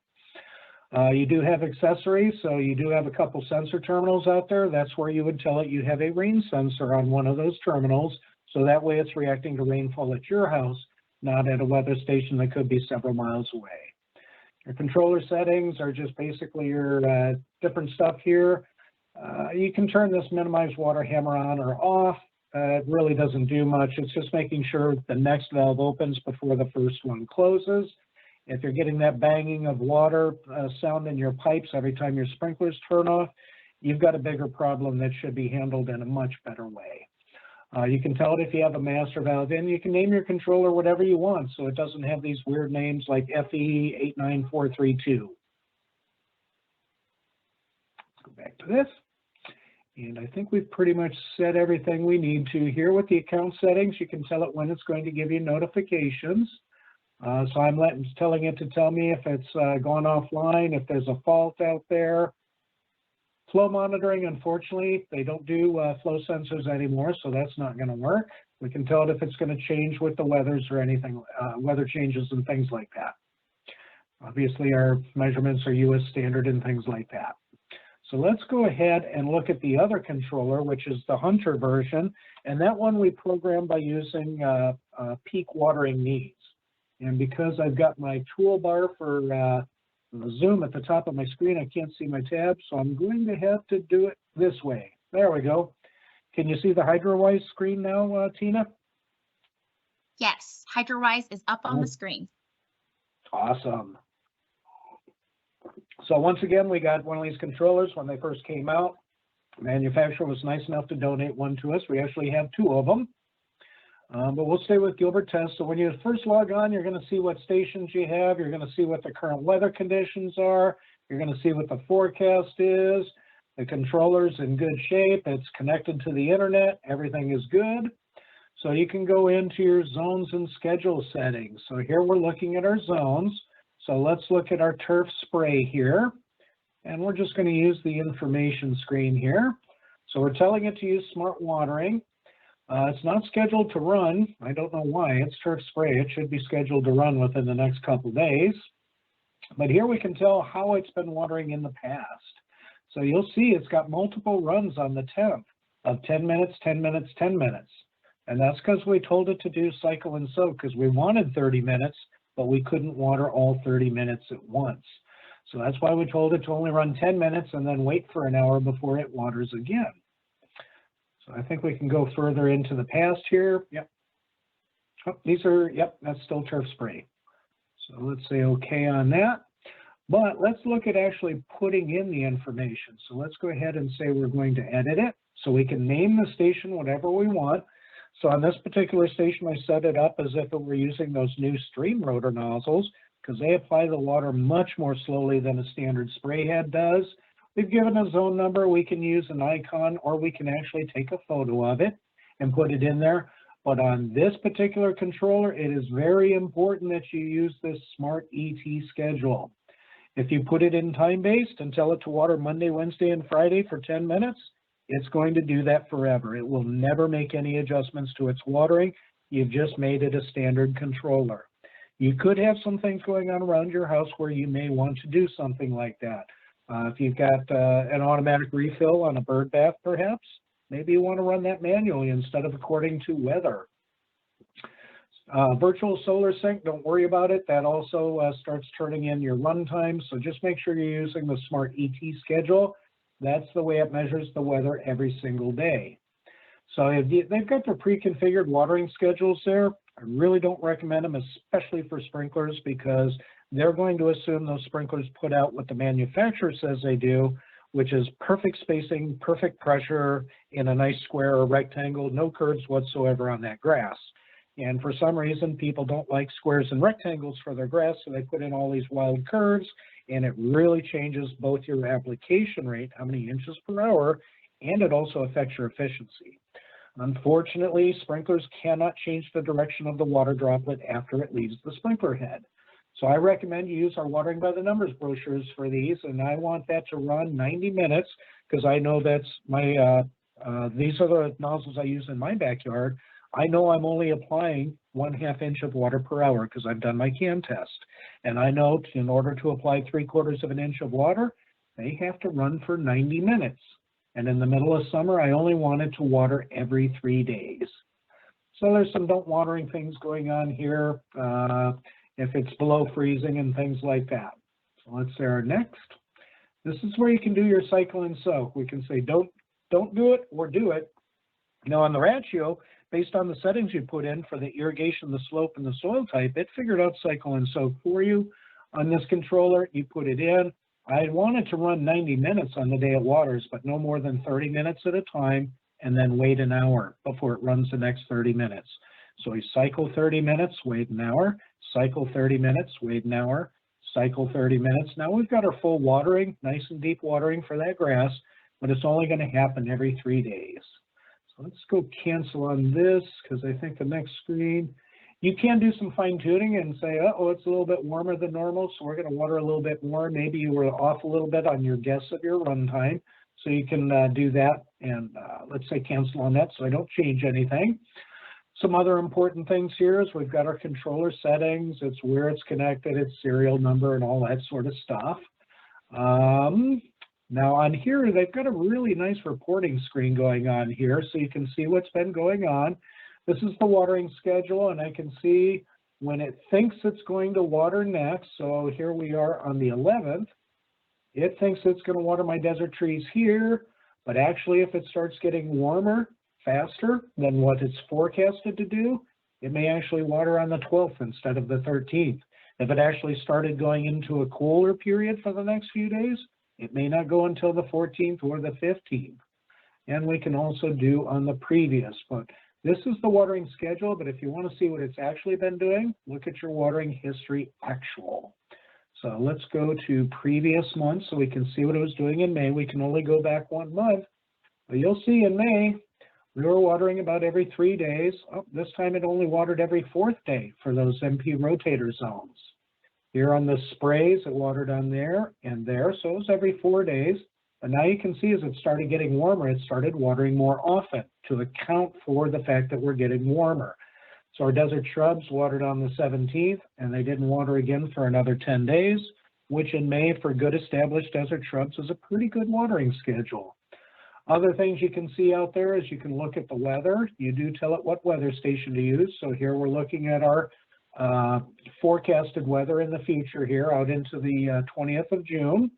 You do have accessories, so you do have a couple sensor terminals out there. That's where you would tell it you have a rain sensor on one of those terminals, so that way it's reacting to rainfall at your house, not at a weather station that could be several miles away. Your controller settings are just basically your different stuff here. You can turn this minimize water hammer on or off. It really doesn't do much. It's just making sure the next valve opens before the first one closes. If you're getting that banging of water sound in your pipes every time your sprinklers turn off, you've got a bigger problem that should be handled in a much better way. You can tell it if you have a master valve in. You can name your controller whatever you want, so it doesn't have these weird names like FE89432. Let's go back to this. And I think we've pretty much set everything we need to here. With the account settings, you can tell it when it's going to give you notifications. So I'm telling it to tell me if it's gone offline, if there's a fault out there. Flow monitoring, unfortunately, they don't do flow sensors anymore, so that's not going to work. We can tell it if it's going to change with the weathers or anything, weather changes and things like that. Obviously, our measurements are US standard and things like that. So let's go ahead and look at the other controller, which is the Hunter version. And that one we program by using peak watering needs. And because I've got my toolbar for Zoom at the top of my screen, I can't see my tab. So I'm going to have to do it this way. There we go. Can you see the HydroWise screen now, Tina? Yes, HydroWise is up on the screen. Awesome. So once again, we got one of these controllers when they first came out. The manufacturer was nice enough to donate one to us. We actually have two of them. But we'll stay with Gilbert Test. So when you first log on, you're going to see what stations you have. You're going to see what the current weather conditions are. You're going to see what the forecast is. The controller's in good shape. It's connected to the internet. Everything is good. So you can go into your zones and schedule settings. So here we're looking at our zones. So let's look at our turf spray here. And we're just going to use the information screen here. So we're telling it to use smart watering. It's not scheduled to run. I don't know why. It's turf spray. It should be scheduled to run within the next couple of days. But here we can tell how it's been watering in the past. So you'll see it's got multiple runs on the 10th of 10 minutes, 10 minutes, 10 minutes. And that's because we told it to do cycle and soak because we wanted 30 minutes, but we couldn't water all 30 minutes at once. So that's why we told it to only run 10 minutes and then wait for an hour before it waters again. So I think we can go further into the past here. Yep. Oh, these are, yep, that's still turf spray. So let's say okay on that. But let's look at actually putting in the information. So let's go ahead and say we're going to edit it. So we can name the station whatever we want. So on this particular station, I set it up as if it were using those new stream rotor nozzles because they apply the water much more slowly than a standard spray head does. We've given a zone number. We can use an icon or we can actually take a photo of it and put it in there. But on this particular controller, it is very important that you use this smart ET schedule. If you put it in time-based and tell it to water Monday, Wednesday, and Friday for 10 minutes, it's going to do that forever. It will never make any adjustments to its watering. You've just made it a standard controller. You could have some things going on around your house where you may want to do something like that. If you've got an automatic refill on a bird bath, perhaps, maybe you want to run that manually instead of according to weather. Virtual solar sync, don't worry about it. That also starts turning in your run time. So just make sure you're using the smart ET schedule. That's the way it measures the weather every single day. So they've got their pre-configured watering schedules there. I really don't recommend them, especially for sprinklers, because they're going to assume those sprinklers put out what the manufacturer says they do, which is perfect spacing, perfect pressure in a nice square or rectangle, no curves whatsoever on that grass. And for some reason, people don't like squares and rectangles for their grass, so they put in all these wild curves, and it really changes both your application rate, how many inches per hour, and it also affects your efficiency. Unfortunately, sprinklers cannot change the direction of the water droplet after it leaves the sprinkler head. So I recommend you use our watering by the numbers brochures for these, and I want that to run 90 minutes because I know that's my, these are the nozzles I use in my backyard. I know I'm only applying 1/2 inch of water per hour because I've done my can test. And I know in order to apply 3/4 of an inch of water, they have to run for 90 minutes. And in the middle of summer, I only wanted to water every 3 days. So there's some don't watering things going on here if it's below freezing and things like that. So let's say our next. This is where you can do your cycle and soak. We can say don't do it or do it. Now on the ratio, based on the settings you put in for the irrigation, the slope, and the soil type, it figured out cycle and soak for you. On this controller, you put it in. I wanted to run 90 minutes on the day it waters, but no more than 30 minutes at a time, and then wait an hour before it runs the next 30 minutes. So we cycle 30 minutes, wait an hour, cycle 30 minutes, wait an hour, cycle 30 minutes. Now we've got our full watering, nice and deep watering for that grass, but it's only going to happen every 3 days. So let's go cancel on this because I think the next screen, you can do some fine tuning and say, oh, it's a little bit warmer than normal, so we're going to water a little bit more. Maybe you were off a little bit on your guess of your run time. So you can do that and let's say cancel on that so I don't change anything. Some other important things here is we've got our controller settings, it's where it's connected, its serial number and all that sort of stuff. Now on here, they've got a really nice reporting screen going on here so you can see what's been going on. This is the watering schedule and I can see when it thinks it's going to water next. So here we are on the 11th. It thinks it's going to water my desert trees here, but actually if it starts getting warmer faster than what it's forecasted to do, it may actually water on the 12th instead of the 13th. If it actually started going into a cooler period for the next few days, it may not go until the 14th or the 15th. And we can also do on the previous, but this is the watering schedule, but if you want to see what it's actually been doing, look at your watering history actual. So let's go to previous months so we can see what it was doing in May. We can only go back 1 month, but you'll see in May, we were watering about every 3 days. Oh, this time it only watered every 4th day for those MP rotator zones. Here on the sprays, it watered on there and there, so it was every 4 days. But now you can see as it started getting warmer, it started watering more often to account for the fact that we're getting warmer. So our desert shrubs watered on the 17th, and they didn't water again for another 10 days, which in May for good established desert shrubs is a pretty good watering schedule. Other things you can see out there is you can look at the weather. You do tell it what weather station to use. So here we're looking at our forecasted weather in the future here out into the 20th of June.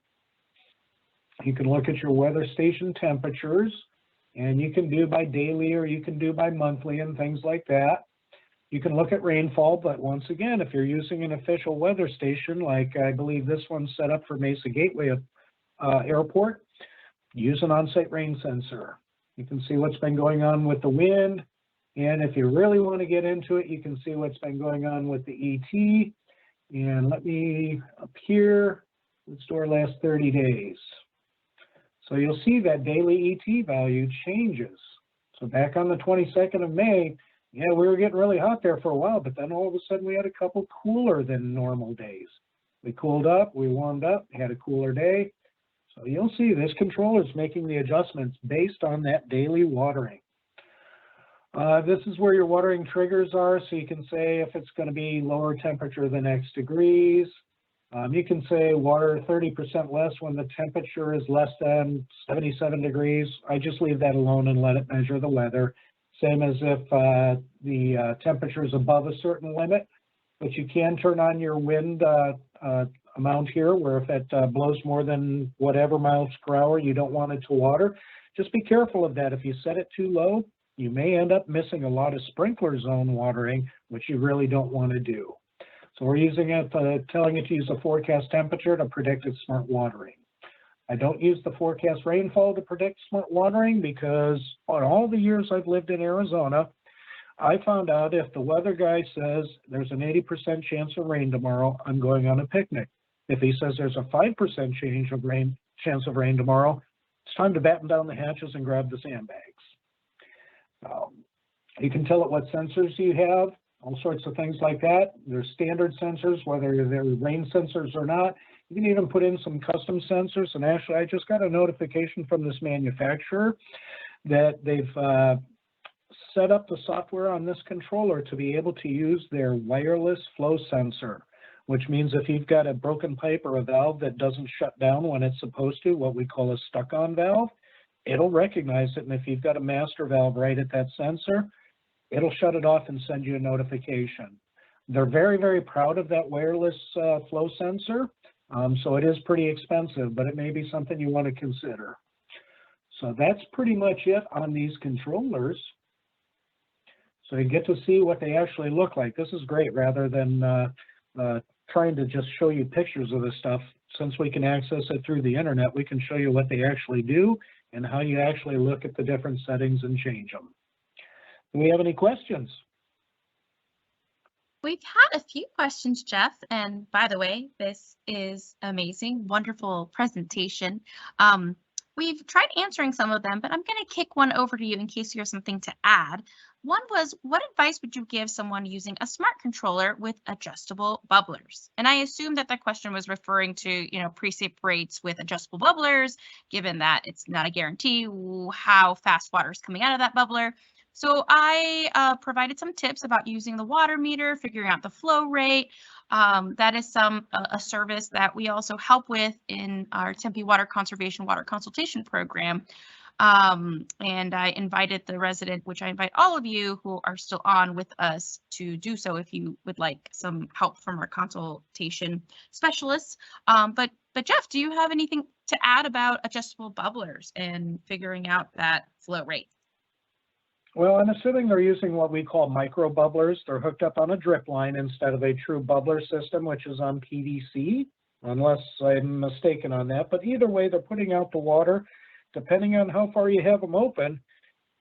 You can look at your weather station temperatures, and you can do by daily or you can do by monthly and things like that. You can look at rainfall, but once again, if you're using an official weather station, like I believe this one's set up for Mesa Gateway Airport, use an on-site rain sensor. You can see what's been going on with the wind, and if you really want to get into it, you can see what's been going on with the ET. And let me up here, let's do our last 30 days. So you'll see that daily ET value changes. So back on the 22nd of May, yeah, we were getting really hot there for a while, but then all of a sudden we had a couple cooler than normal days. We cooled up, we warmed up, had a cooler day. So you'll see this controller is making the adjustments based on that daily watering. This is where your watering triggers are, so you can say if it's going to be lower temperature than X degrees. You can say water 30% less when the temperature is less than 77 degrees. I just leave that alone and let it measure the weather. Same as if the temperature is above a certain limit, but you can turn on your wind amount here where if it blows more than whatever miles per hour, you don't want it to water. Just be careful of that. If you set it too low, you may end up missing a lot of sprinkler zone watering, which you really don't want to do. So we're using it, telling it to use a forecast temperature to predict its smart watering. I don't use the forecast rainfall to predict smart watering because on all the years I've lived in Arizona, I found out if the weather guy says there's an 80% chance of rain tomorrow, I'm going on a picnic. If he says there's a 5% chance of rain tomorrow, it's time to batten down the hatches and grab the sandbags. You can tell it what sensors you have, all sorts of things like that. There's standard sensors, whether they're rain sensors or not. You can even put in some custom sensors. And actually, I just got a notification from this manufacturer that they've set up the software on this controller to be able to use their wireless flow sensor, which means if you've got a broken pipe or a valve that doesn't shut down when it's supposed to, what we call a stuck-on valve, it'll recognize it. And if you've got a master valve right at that sensor, it'll shut it off and send you a notification. They're very, very proud of that wireless flow sensor. So it is pretty expensive, but it may be something you want to consider. So that's pretty much it on these controllers. So you get to see what they actually look like. This is great rather than trying to just show you pictures of this stuff. Since we can access it through the internet, we can show you what they actually do and how you actually look at the different settings and change them. Do we have any questions? We've had a few questions, Jeff, and by the way, this is amazing, wonderful presentation. We've tried answering some of them, but I'm going to kick one over to you in case you have something to add. One was, what advice would you give someone using a smart controller with adjustable bubblers? And I assume that that question was referring to, precip rates with adjustable bubblers, given that it's not a guarantee how fast water is coming out of that bubbler. So I provided some tips about using the water meter, figuring out the flow rate. That is a service that we also help with in our Tempe Water Conservation Water Consultation Program. And I invited the resident, which I invite all of you who are still on with us to do so if you would like some help from our consultation specialists. But Jeff, do you have anything to add about adjustable bubblers and figuring out that flow rate? Well, I'm assuming they're using what we call micro bubblers. They're hooked up on a drip line instead of a true bubbler system, which is on PVC, unless I'm mistaken on that. But either way, they're putting out the water. Depending on how far you have them open,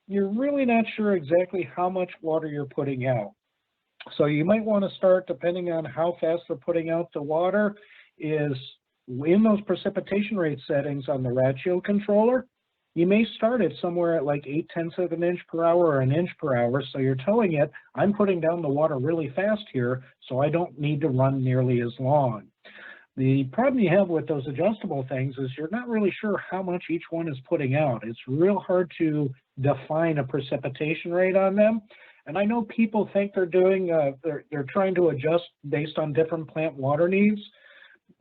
you're really not sure exactly how much water you're putting out. So you might want to start, depending on how fast they're putting out the water, is in those precipitation rate settings on the ratio controller. You may start it somewhere at like 0.8 of an inch per hour or an inch per hour. So you're telling it, I'm putting down the water really fast here, so I don't need to run nearly as long. The problem you have with those adjustable things is you're not really sure how much each one is putting out. It's real hard to define a precipitation rate on them. And I know people think they're doing, they're trying to adjust based on different plant water needs.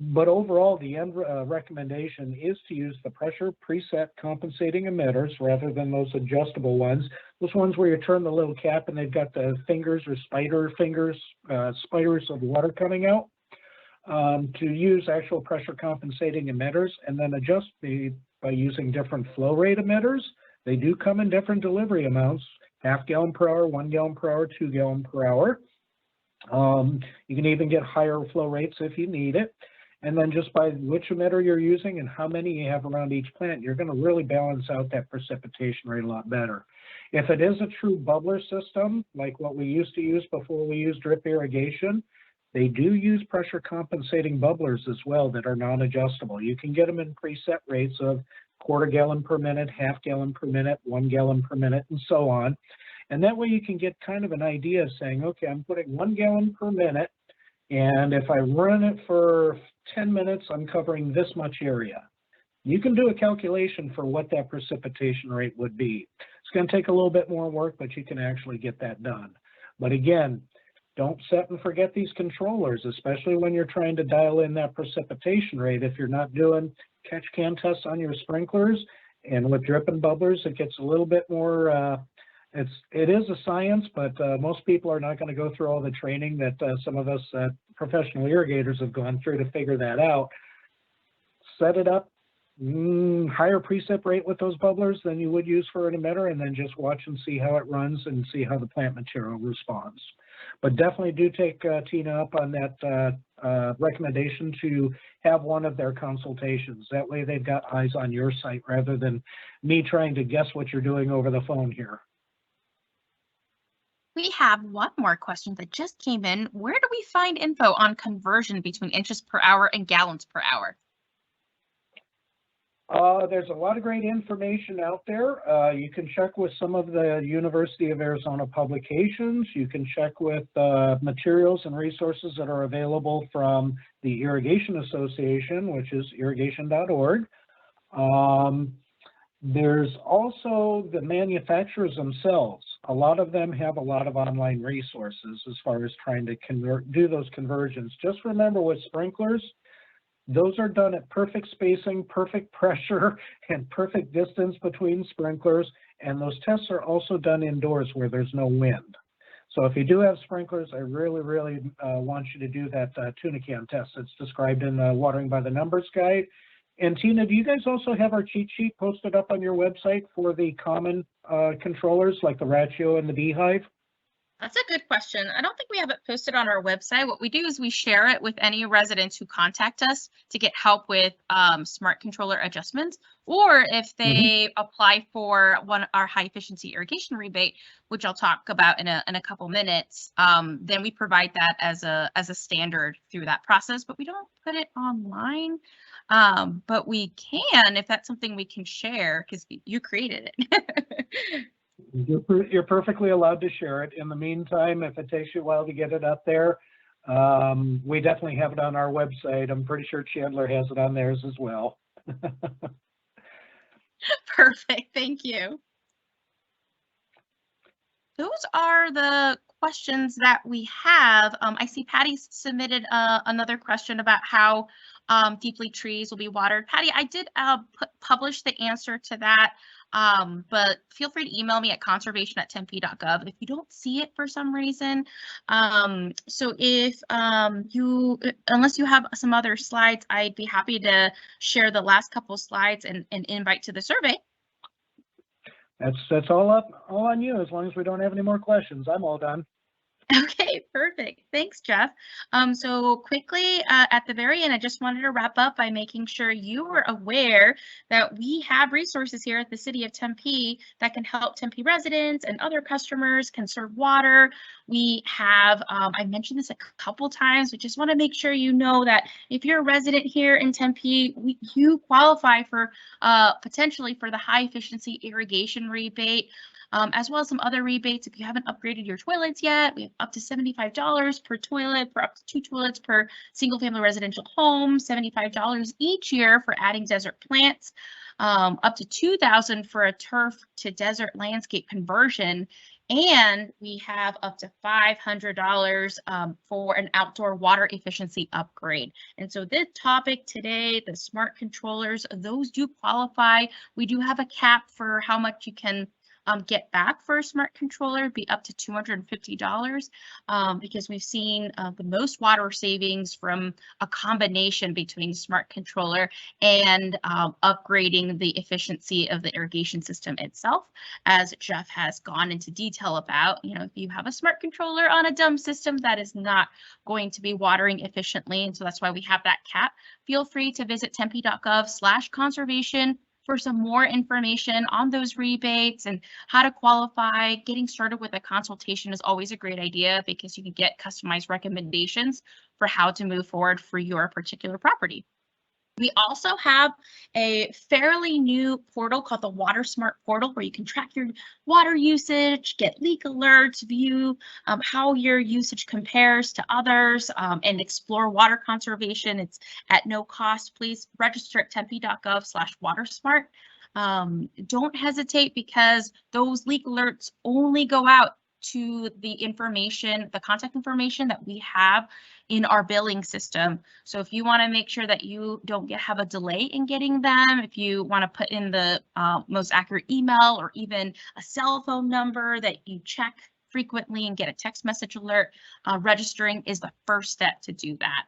But overall, the end recommendation is to use the pressure preset compensating emitters rather than those adjustable ones. Those ones where you turn the little cap and they've got the fingers or spider fingers, spiders of water coming out. To use actual pressure compensating emitters and then adjust by using different flow rate emitters. They do come in different delivery amounts, 0.5 gallon per hour, 1 gallon per hour, 2 gallon per hour. You can even get higher flow rates if you need it. And then just by which emitter you're using and how many you have around each plant, you're going to really balance out that precipitation rate a lot better. If it is a true bubbler system, like what we used to use before we used drip irrigation, they do use pressure compensating bubblers as well that are non-adjustable. You can get them in preset rates of 1/4 gallon per minute, 1/2 gallon per minute, 1 gallon per minute, and so on. And that way you can get kind of an idea of saying, okay, I'm putting 1 gallon per minute, and if I run it for 10 minutes, I'm covering this much area. You can do a calculation for what that precipitation rate would be. It's going to take a little bit more work, but you can actually get that done. But again, don't set and forget these controllers, especially when you're trying to dial in that precipitation rate. If you're not doing catch can tests on your sprinklers, and with drip and bubblers, it gets a little bit more, it is a science, but most people are not going to go through all the training that some of us professional irrigators have gone through to figure that out. Set it up, Higher precip rate with those bubblers than you would use for an emitter, and then just watch and see how it runs and see how the plant material responds. But definitely do take Tina up on that recommendation to have one of their consultations. That way they've got eyes on your site rather than me trying to guess what you're doing over the phone here. We have one more question that just came in. Where do we find info on conversion between inches per hour and gallons per hour? There's a lot of great information out there. You can check with some of the University of Arizona publications. You can check with materials and resources that are available from the Irrigation Association, which is irrigation.org. There's also the manufacturers themselves. A lot of them have a lot of online resources as far as trying to do those conversions. Just remember with sprinklers, those are done at perfect spacing, perfect pressure, and perfect distance between sprinklers. And those tests are also done indoors where there's no wind. So if you do have sprinklers, I really want you to do that tuna can test that's described in the Watering by the Numbers guide. And Tina, do you guys also have our cheat sheet posted up on your website for the common controllers like the Ratio and the Beehive? That's a good question. I don't think we have it posted on our website. What we do is we share it with any residents who contact us to get help with smart controller adjustments, or if they apply for our high efficiency irrigation rebate, which I'll talk about in a couple minutes, then we provide that as a standard through that process, but we don't put it online. But we can, if that's something we can share, because you created it. You're perfectly allowed to share it. In the meantime, if it takes you a while to get it up there, we definitely have it on our website. I'm pretty sure Chandler has it on theirs as well. Perfect. Thank you. Those are the questions that we have. I see Patty submitted another question about how deeply trees will be watered. Patty, I did publish the answer to that, but feel free to email me at conservation@tempe.gov if you don't see it for some reason. So if unless you have some other slides, I'd be happy to share the last couple slides and invite to the survey. That's all on you. As long as we don't have any more questions, I'm all done. Okay, perfect. Thanks, Jeff. So quickly at the very end, I just wanted to wrap up by making sure you are aware that we have resources here at the City of Tempe that can help Tempe residents and other customers conserve water. We have, I mentioned this a couple times, we just want to make sure you know that if you're a resident here in Tempe, you qualify for potentially for the high efficiency irrigation rebate. As well as some other rebates. If you haven't upgraded your toilets yet, we have up to $75 per toilet for up to 2 toilets per single family residential home, $75 each year for adding desert plants, up to $2,000 for a turf to desert landscape conversion. And we have up to $500 for an outdoor water efficiency upgrade. And so this topic today, the smart controllers, those do qualify. We do have a cap for how much you can get back for a smart controller, be up to $250 because we've seen the most water savings from a combination between smart controller and upgrading the efficiency of the irrigation system itself. As Jeff has gone into detail about, if you have a smart controller on a dumb system, that is not going to be watering efficiently. And so that's why we have that cap. Feel free to visit tempe.gov/conservation for some more information on those rebates and how to qualify. Getting started with a consultation is always a great idea because you can get customized recommendations for how to move forward for your particular property. We also have a fairly new portal called the Water Smart Portal where you can track your water usage, get leak alerts, view how your usage compares to others, and explore water conservation. It's at no cost. Please register at tempe.gov/watersmart. Don't hesitate because those leak alerts only go out to the information, the contact information that we have in our billing system. So if you want to make sure that you don't have a delay in getting them, if you want to put in the most accurate email or even a cell phone number that you check frequently and get a text message alert, registering is the first step to do that.